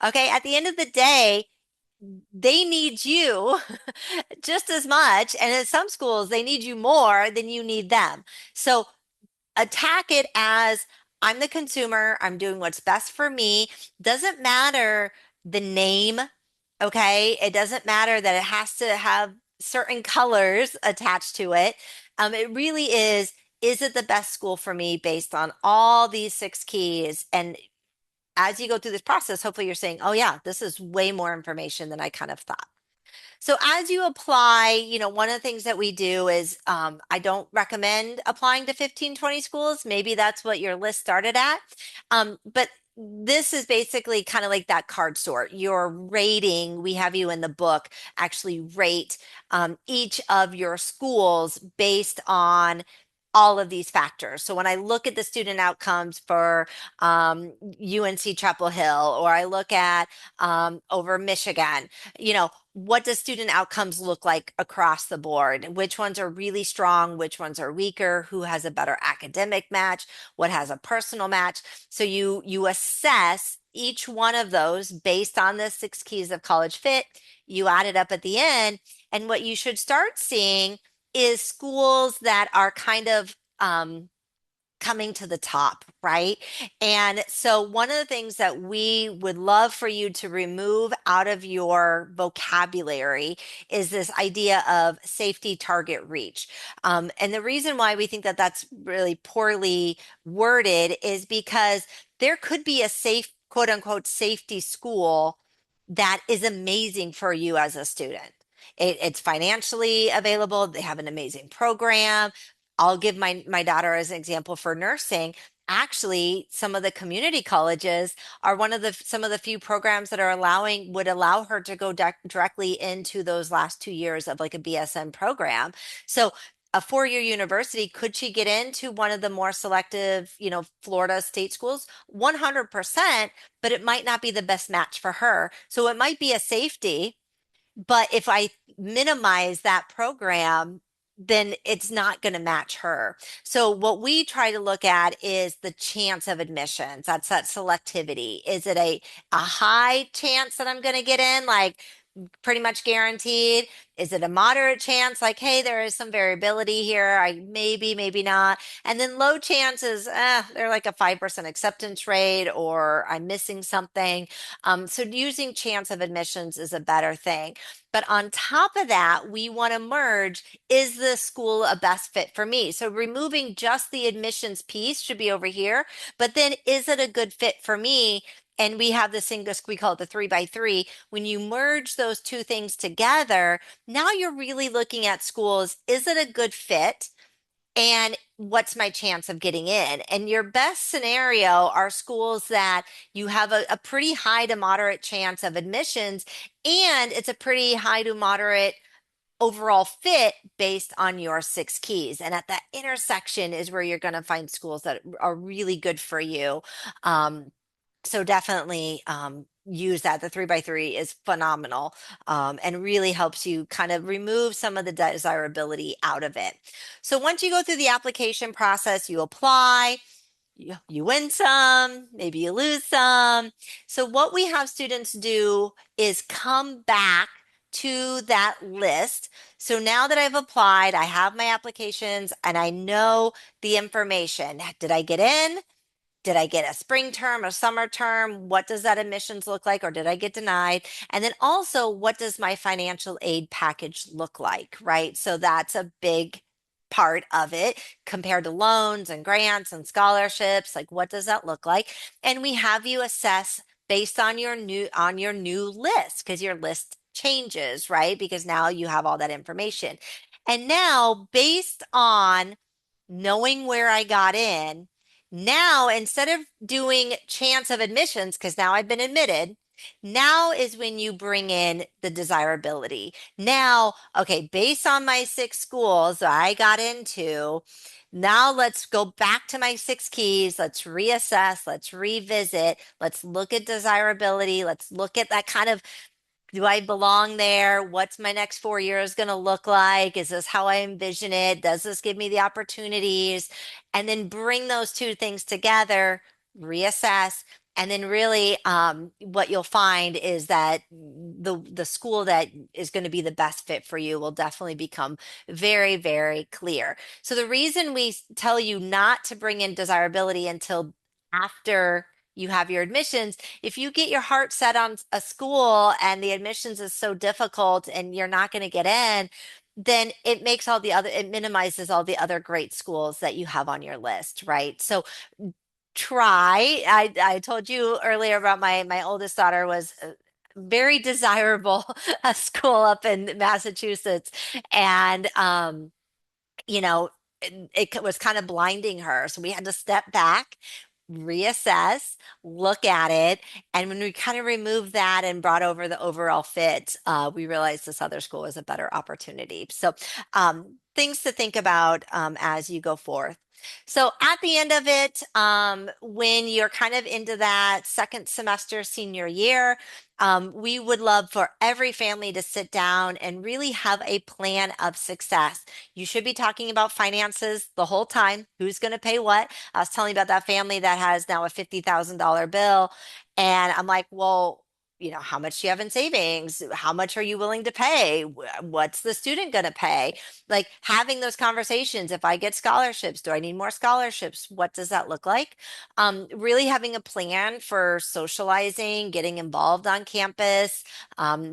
Okay. At the end of the day, they need you just as much. And in some schools, they need you more than you need them. So attack it as I'm the consumer, I'm doing what's best for me. Doesn't matter the name, okay? It doesn't matter that it has to have certain colors attached to it. It really is it the best school for me based on all these 6 keys? And as you go through this process, hopefully you're saying, oh, yeah, this is way more information than I kind of thought. So as you apply, one of the things that we do is I don't recommend applying to 15, 20 schools. Maybe that's what your list started at. But this is basically kind of like that card sort. Your rating, we have you in the book actually rate each of your schools based on all of these factors. So when I look at the student outcomes for UNC Chapel Hill, or I look at over Michigan, what does student outcomes look like across the board? Which ones are really strong? Which ones are weaker? Who has a better academic match? What has a personal match? So you assess each one of those based on the 6 keys of college fit. You add it up at the end, and what you should start seeing is schools that are kind of coming to the top, right? And so, one of the things that we would love for you to remove out of your vocabulary is this idea of safety target reach. And the reason why we think that that's really poorly worded is because there could be a safe, quote unquote, safety school that is amazing for you as a student. It's financially available. They have an amazing program. I'll give my daughter as an example for nursing. Actually, some of the community colleges are one of the some of the few programs that are allowing would allow her to go directly into those last 2 years of like a BSN program. So a 4-year university, could she get into one of the more selective, Florida state schools? 100%, but it might not be the best match for her. So it might be a safety, but if I minimize that program, then it's not going to match her. So what we try to look at is the chance of admissions. That's that selectivity. Is it a high chance that I'm going to get in? Like pretty much guaranteed? Is it a moderate chance? Like, hey, there is some variability here. Maybe not. And then low chances, they're like a 5% acceptance rate, or I'm missing something. So using chance of admissions is a better thing. But on top of that, we want to merge, is the school a best fit for me? So removing just the admissions piece should be over here, but then is it a good fit for me? And we have this thing, we call it the 3x3. When you merge those two things together, now you're really looking at schools. Is it a good fit? And what's my chance of getting in? And your best scenario are schools that you have a pretty high to moderate chance of admissions, and it's a pretty high to moderate overall fit based on your 6 keys. And at that intersection is where you're going to find schools that are really good for you. So definitely use that. The 3x3 is phenomenal, and really helps you kind of remove some of the desirability out of it. So once you go through the application process, you apply, you win some, maybe you lose some. So what we have students do is come back to that list. So now that I've applied, I have my applications and I know the information. Did I get in? Did I get a spring term, a summer term? What does that admissions look like? Or did I get denied? And then also, what does my financial aid package look like, right? So that's a big part of it compared to loans and grants and scholarships. Like, what does that look like? And we have you assess based on your new list, because your list changes, right? Because now you have all that information. And now, based on knowing where I got in, now, instead of doing chance of admissions, because now I've been admitted, now is when you bring in the desirability. Now, okay, based on my 6 schools that I got into, now let's go back to my 6 keys. Let's reassess. Let's revisit. Let's look at desirability. Let's look at that kind of, do I belong there? What's my next 4 years going to look like? Is this how I envision it? Does this give me the opportunities? And then bring those two things together, reassess. And then really what you'll find is that the school that is going to be the best fit for you will definitely become very, very clear. So the reason we tell you not to bring in desirability until after you have your admissions, if you get your heart set on a school and the admissions is so difficult and you're not going to get in, then it minimizes all the other great schools that you have on your list, right? So I told you earlier about my oldest daughter was very desirable a school up in Massachusetts. And you know, it was kind of blinding her. So we had to step back, reassess, look at it. And when we kind of removed that and brought over the overall fit, we realized this other school was a better opportunity. So things to think about as you go forth. So at the end of it, when you're kind of into that second semester senior year, we would love for every family to sit down and really have a plan of success. You should be talking about finances the whole time. Who's going to pay what? I was telling you about that family that has now a $50,000 bill. And I'm like, well, how much do you have in savings? How much are you willing to pay? What's the student going to pay? Like having those conversations. If I get scholarships, do I need more scholarships? What does that look like? Really having a plan for socializing, getting involved on campus,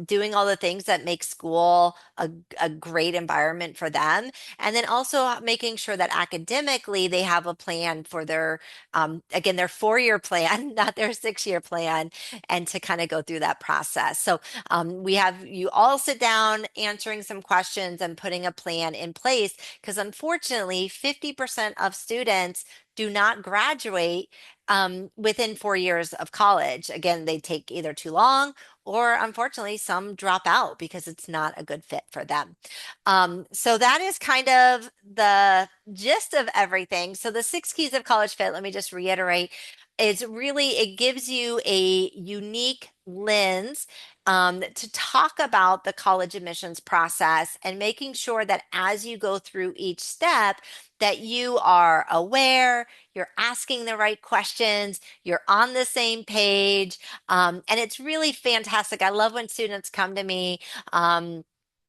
doing all the things that make school a great environment for them. And then also making sure that academically they have a plan for again, their 4-year plan, not their 6-year plan, and to kind of go through through that process. So we have you all sit down answering some questions and putting a plan in place because unfortunately, 50% of students do not graduate within 4 years of college. Again, they take either too long or unfortunately, some drop out because it's not a good fit for them. So that is kind of the gist of everything. So the 6 keys of college fit, let me just reiterate, is really it gives you a unique lens to talk about the college admissions process and making sure that as you go through each step, that you are aware, you're asking the right questions, you're on the same page, and it's really fantastic. I love when students come to me.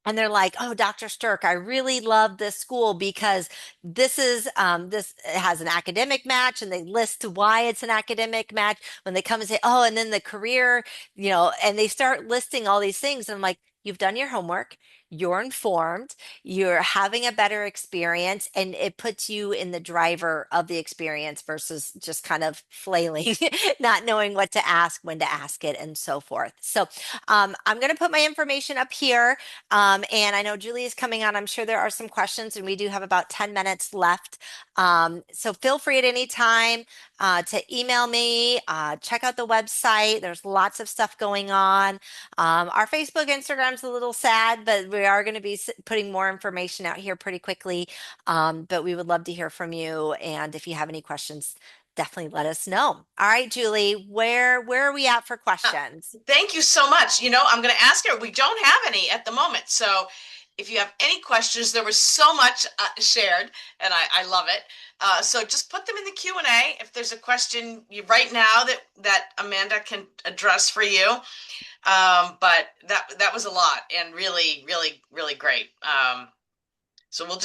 And they're like, "Oh, Dr. Sterk, I really love this school because this has an academic match," and they list why it's an academic match. When they come and say, "Oh, and then the career," and they start listing all these things, and I'm like, "You've done your homework, you're informed, you're having a better experience, and it puts you in the driver of the experience versus just kind of flailing, not knowing what to ask, when to ask it, and so forth." So I'm going to put my information up here. And I know Julie is coming on. I'm sure there are some questions, and we do have about 10 minutes left. So feel free at any time to email me, check out the website. There's lots of stuff going on. Our Facebook, Instagram's a little sad, but we are going to be putting more information out here pretty quickly. But we would love to hear from you. And if you have any questions, definitely let us know. All right, Julie, where are we at for Uh, questions? Thank you so much. I'm going to ask her. We don't have any at the moment. So if you have any questions, there was so much shared, and I love it. So just put them in the Q&A. If there's a question right now that Amanda can address for you. But that was a lot and really, really, really great. So we'll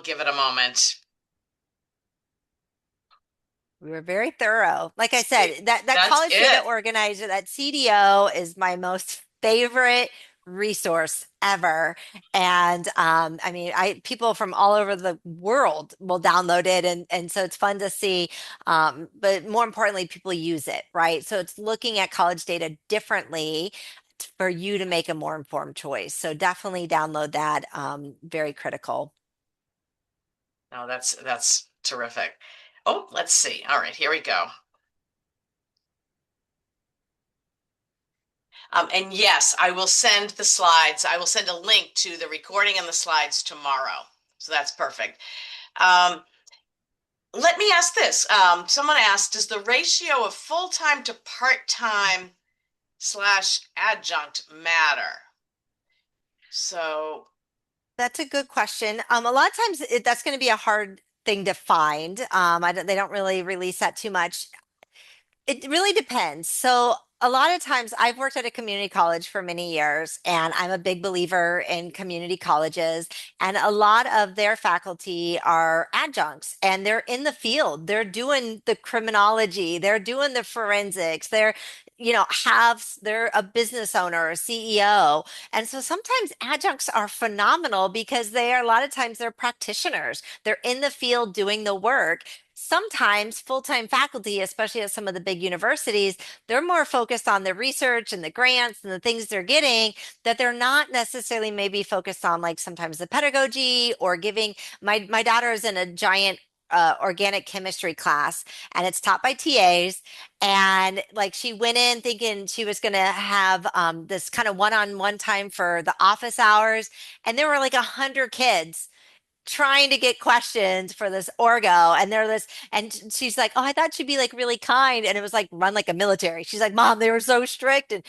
give it a moment. We were very thorough. Like I said, that That's college data it. organizer, that CDO is my most favorite resource ever. And I mean, I people from all over the world will download it, and so it's fun to see. But more importantly, people use it, right? So it's looking at college data differently for you to make a more informed choice. So definitely download that. Very critical. No, that's terrific. Oh, let's see. All right, here we go. And yes, I will send the slides. I will send a link to the recording and the slides tomorrow. So that's perfect. Um, Let me ask this. Someone asked, does the ratio of full-time to part-time slash adjunct matter? So, That's a good question. A lot of times that's going to be a hard thing to find. They don't really release that too much. It really depends. So, a lot of times I've worked at a community college for many years, and I'm a big believer in community colleges. And a lot of their faculty are adjuncts and they're in the field. They're doing the criminology, they're doing the forensics, they're a business owner, a CEO. And so sometimes adjuncts are phenomenal because they are a lot of times they're practitioners. They're in the field doing the work. Sometimes full-time faculty, especially at some of the big universities, they're more focused on the research and the grants and the things they're getting that they're not necessarily maybe focused on like sometimes the pedagogy or giving. My daughter is in a giant organic chemistry class and it's taught by TAs, and like she went in thinking she was going to have this kind of one-on-one time for the office hours, and there were like 100 kids trying to get questions for this orgo, and they're this, and she's like, "Oh, I thought she'd be like really kind," and it was like run like a military. She's like, "Mom, they were so strict," and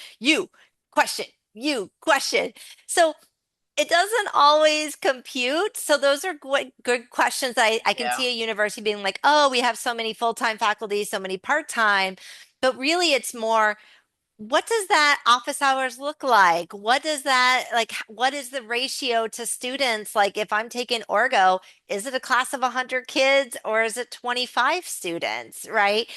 question you question. So it doesn't always compute. So those are good questions. I can yeah. see a university being like, "Oh, we have so many full-time faculty, so many part-time," but really it's more, what does that office hours look like? What does that like? What is the ratio to students? Like, if I'm taking orgo, is it a class of 100 kids or is it 25 students, right?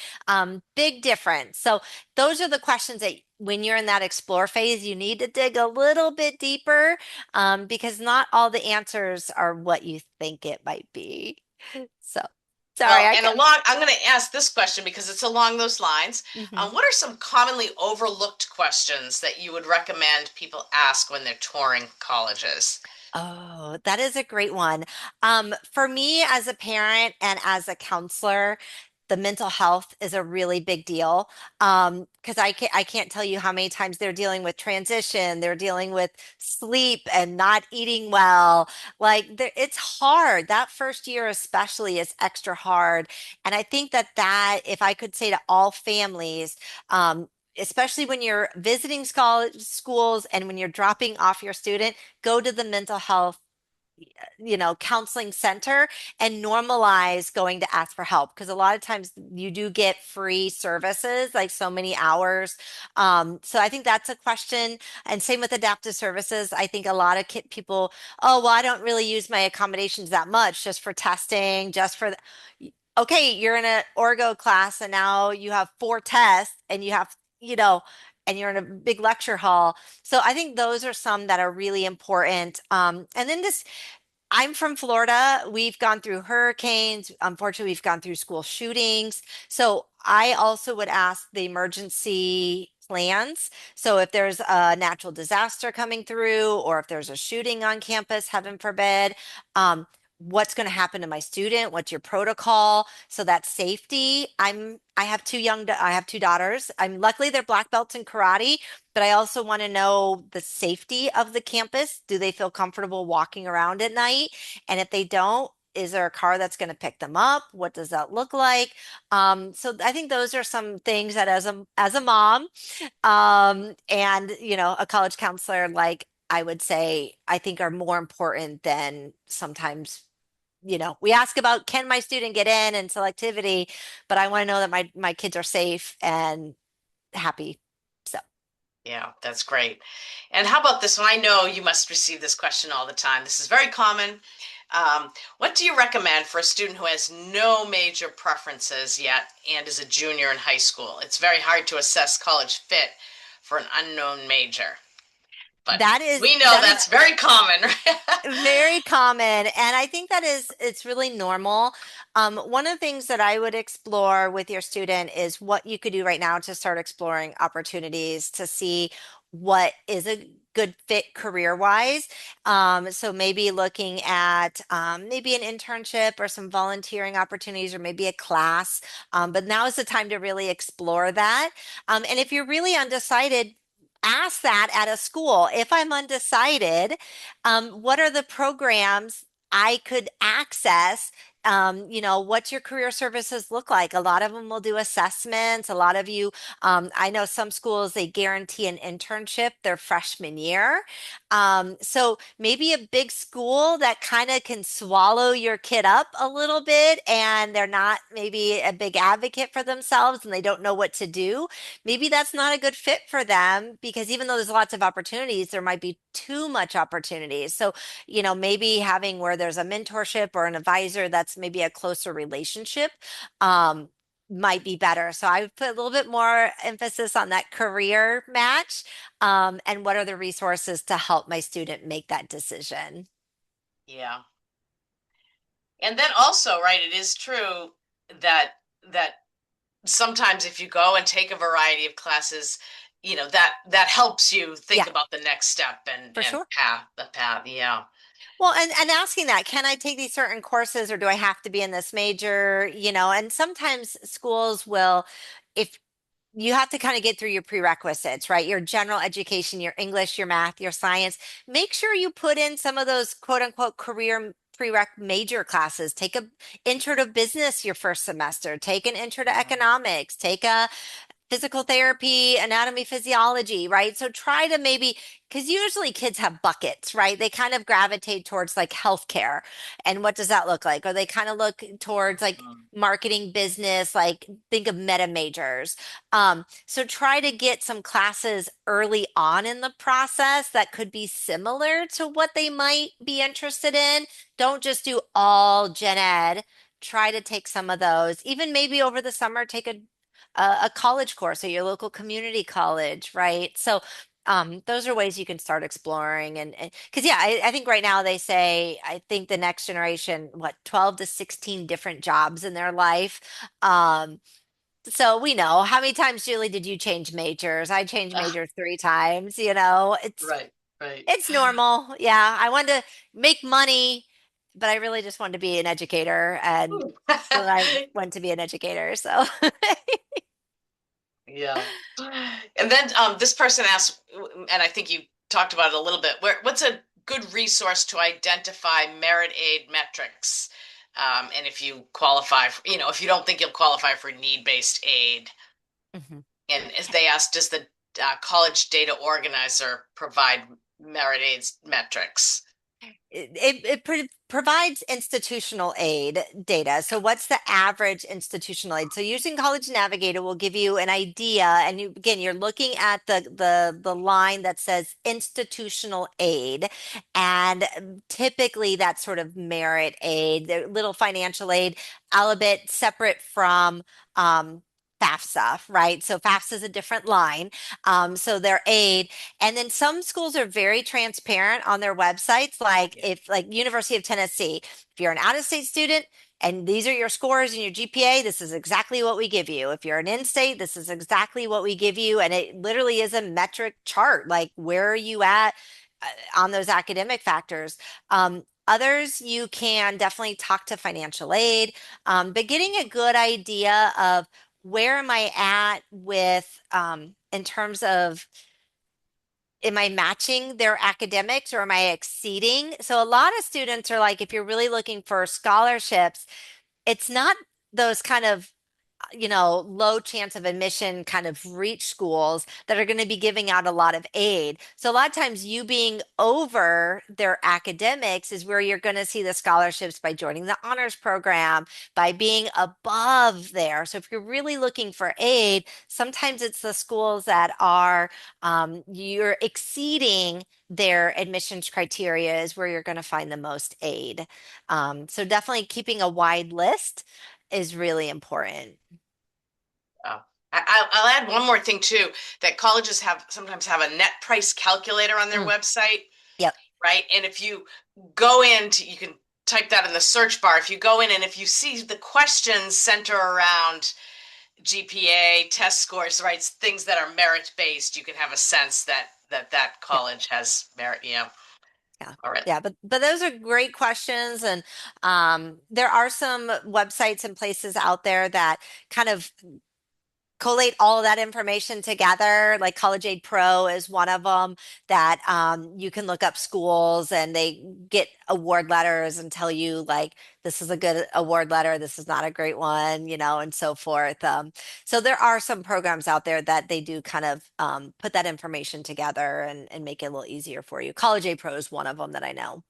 Big difference. So, those are the questions that when you're in that explore phase, you need to dig a little bit deeper, because not all the answers are what you think it might be. So, Sorry, Well, I and can. along, I'm going to ask this question because it's along those lines. Mhm. What are some commonly overlooked questions that you would recommend people ask when they're touring colleges? Oh, that is a great one. For me as a parent and as a counselor, the mental health is a really big deal. Because I can't tell you how many times they're dealing with transition, they're dealing with sleep and not eating well. Like it's hard. That first year especially is extra hard. And I think that if I could say to all families, especially when you're visiting schools and when you're dropping off your student, go to the mental health counseling center and normalize going to ask for help because a lot of times you do get free services like so many hours. So I think that's a question. And same with adaptive services. I think a lot of people, oh, well, I don't really use my accommodations that much just for testing, just for okay, you're in an orgo class and now you have four tests and you have, and you're in a big lecture hall. So I think those are some that are really important. And then this I'm from Florida. We've gone through hurricanes. Unfortunately, we've gone through school shootings. So I also would ask the emergency plans. So if there's a natural disaster coming through, or if there's a shooting on campus, heaven forbid, what's going to happen to my student? What's your protocol? So that's safety. I have I have two daughters. I'm luckily they're black belts in karate, but I also want to know the safety of the campus. Do they feel comfortable walking around at night? And if they don't, is there a car that's going to pick them up? What does that look like? So I think those are some things that as a mom, and a college counselor, like I would say, I think are more important than sometimes. We ask about can my student get in and selectivity, but I want to know that my kids are safe and happy. So. Yeah, that's great. And how about this one? I know you must receive this question all the time. This is very common. What do you recommend for a student who has no major preferences yet and is a junior in high school? It's very hard to assess college fit for an unknown major, but That is we know that is that's very common, right? very common, and I think it's really normal. One of the things that I would explore with your student is what you could do right now to start exploring opportunities to see what is a good fit career wise. So maybe looking at maybe an internship or some volunteering opportunities or maybe a class. But now is the time to really explore that. And if you're really undecided, ask that at a school. If I'm undecided, what are the programs I could access? What's your career services look like? A lot of them will do assessments. A lot of you, I know some schools, they guarantee an internship their freshman year. So maybe a big school that kind of can swallow your kid up a little bit and they're not maybe a big advocate for themselves and they don't know what to do. Maybe that's not a good fit for them because even though there's lots of opportunities, there might be too much opportunities. So, maybe having where there's a mentorship or an advisor that's maybe a closer relationship, um, might be better. So I would put a little bit more emphasis on that career match, and what are the resources to help my student make that decision. Yeah. And then also, right, it is true that sometimes if you go and take a variety of classes, that helps you think Yeah, about the next step and for sure. the path. Yeah. Well, and asking that, can I take these certain courses or do I have to be in this major? And sometimes schools will, if you have to kind of get through your prerequisites, right? Your general education, your English, your math, your science. Make sure you put in some of those quote unquote career prereq major classes. Take a intro to business your first semester. Take an intro to economics. Take a physical therapy, anatomy, physiology, right? So try to maybe, because usually kids have buckets, right? They kind of gravitate towards like healthcare. And what does that look like? Or they kind of look towards like Mhm. marketing, business, like think of meta majors. So try to get some classes early on in the process that could be similar to what they might be interested in. Don't just do all gen ed. Try to take some of those. Even maybe over the summer, take a college course at your local community college, right? So Those are ways you can start exploring and because yeah, I think right now they say I think the next generation, what, 12 to 16 different jobs in their life. Um, so we know how many times, Julie, did you change majors? I changed Ah, majors 3 times, you know, right, right. it's normal. Yeah. I wanted to make money, but I really just wanted to be an educator and Ooh. so I went to be an educator. So Yeah. And then this person asked, and I think you talked about it a little bit, what's a good resource to identify merit aid metrics? And if you qualify for, if you don't think you'll qualify for need-based aid, Mhm. and as they asked, does the college data organizer provide merit aids metrics? It provides institutional aid data. So, what's the average institutional aid? So, using College Navigator will give you an idea. And you, again, you're looking at the line that says institutional aid, and typically that's sort of merit aid, the little financial aid, a little bit separate from. FAFSA, right? So FAFSA is a different line. So their aid, and then some schools are very transparent on their websites. Like Yeah. if like University of Tennessee, if you're an out-of-state student and these are your scores and your GPA, this is exactly what we give you. If you're an in-state, this is exactly what we give you. And it literally is a metric chart. Like where are you at on those academic factors? Others, you can definitely talk to financial aid, but getting a good idea of where am I at with in terms of am I matching their academics or am I exceeding? So a lot of students are like, if you're really looking for scholarships, it's not those kind of low chance of admission kind of reach schools that are going to be giving out a lot of aid. So a lot of times you being over their academics is where you're going to see the scholarships by joining the honors program, by being above there. So if you're really looking for aid, sometimes it's the schools that are you're exceeding their admissions criteria is where you're going to find the most aid. So definitely keeping a wide list is really important. Uh, I'll add one more thing too, that colleges sometimes have a net price calculator on their Mm, website, yep. right? And if you go into, you can type that in the search bar. If you go in and if you see the questions center around GPA, test scores, right, things that are merit based, you can have a sense that Yep. college has merit, Yeah. already. Yeah, but those are great questions, and there are some websites and places out there that kind of collate all of that information together. Like College Aid Pro is one of them that you can look up schools and they get award letters and tell you like this is a good award letter, this is not a great one, and so forth. So there are some programs out there that they do kind of put that information together and make it a little easier for you. College Aid Pro is one of them that I know.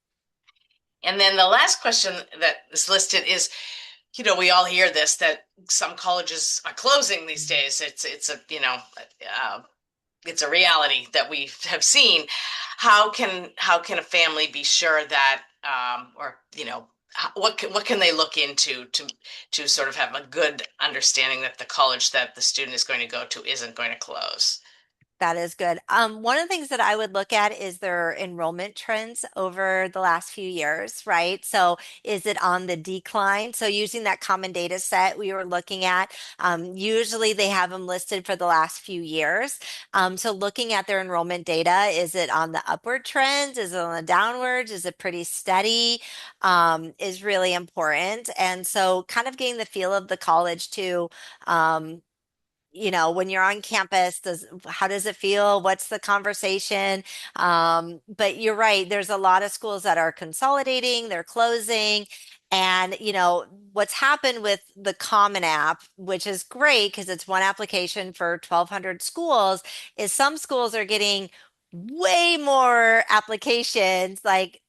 And then the last question that is listed is, we all hear this that some colleges are closing these days. Uh, it's a reality that we have seen. How can a family be sure that or what can they look into to sort of have a good understanding that the college that the student is going to go to isn't going to close? That is good. One of the things that I would look at is their enrollment trends over the last few years, right? So is it on the decline? So using that common data set we were looking at, usually they have them listed for the last few years. So looking at their enrollment data, is it on the upward trends? Is it on the downwards? Is it pretty steady? Is really important. And so kind of getting the feel of the college too. Um, when you're on campus, how does it feel? What's the conversation? But you're right, there's a lot of schools that are consolidating, they're closing. And what's happened with the Common App, which is great because it's one application for 1,200 schools, is some schools are getting way more applications. Like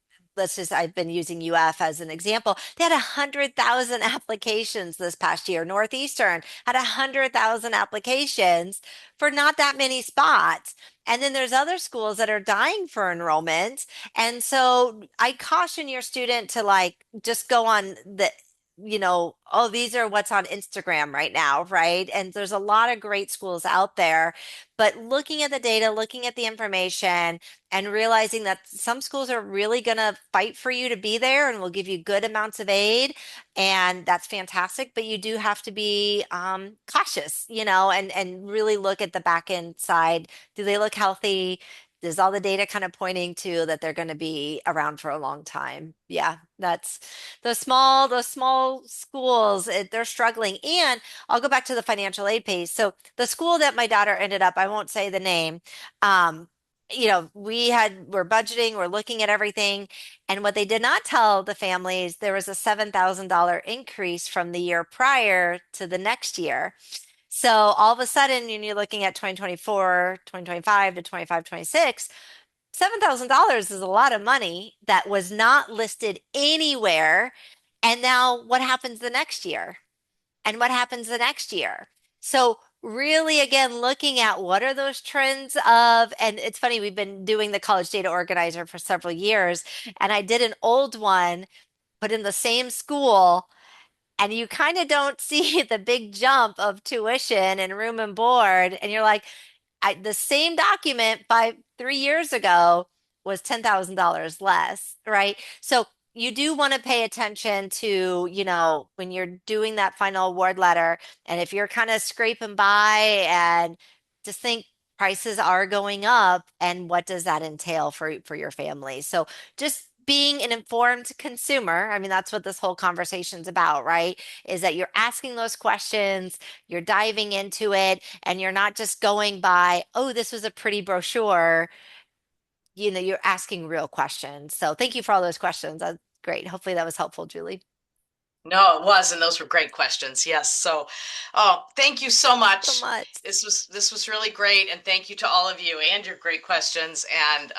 I've been using UF as an example. They had 100,000 applications this past year. Northeastern had 100,000 applications for not that many spots. And then there's other schools that are dying for enrollment. And so I caution your student to like just go on the oh, these are what's on Instagram right now, right? And there's a lot of great schools out there, but looking at the data, looking at the information, and realizing that some schools are really going to fight for you to be there and will give you good amounts of aid, and that's fantastic. But you do have to be cautious, and really look at the back end side. Do they look healthy? Is all the data kind of pointing to that they're going to be around for a long time? Yeah, that's those small schools, they're struggling. And I'll go back to the financial aid piece. So the school that my daughter ended up, I won't say the name, um, we're budgeting, we're looking at everything. And what they did not tell the families, there was a $7,000 increase from the year prior to the next year. So all of a sudden, when you're looking at 2024, 2025 to 25, 26, $7,000 is a lot of money that was not listed anywhere. And now what happens the next year? And what happens the next year? So really, again, looking at what are those trends of, and it's funny, we've been doing the college data organizer for several years, and I did an old one, put in the same school, and you kind of don't see the big jump of tuition and room and board. And you're like, the same document 3 years ago was $10,000 less, right? So you do want to pay attention to, when you're doing that final award letter, and if you're kind of scraping by, and just think prices are going up, and what does that entail for your family? So just being an informed consumer, I mean, that's what this whole conversation's about, right? Is that you're asking those questions, you're diving into it, and you're not just going by, oh, this was a pretty brochure. You're asking real questions. So thank you for all those questions. That's great. Hopefully that was helpful, Julie. No, it was, and those were great questions. Yes. So, oh, thank you so So much. much. This was really great, and thank you to all of you and your great questions. And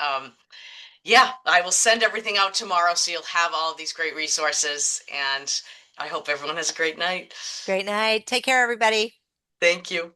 yeah, I will send everything out tomorrow, so you'll have all of these great resources. And I hope everyone has a great night. Great night. Take care, everybody. Thank you.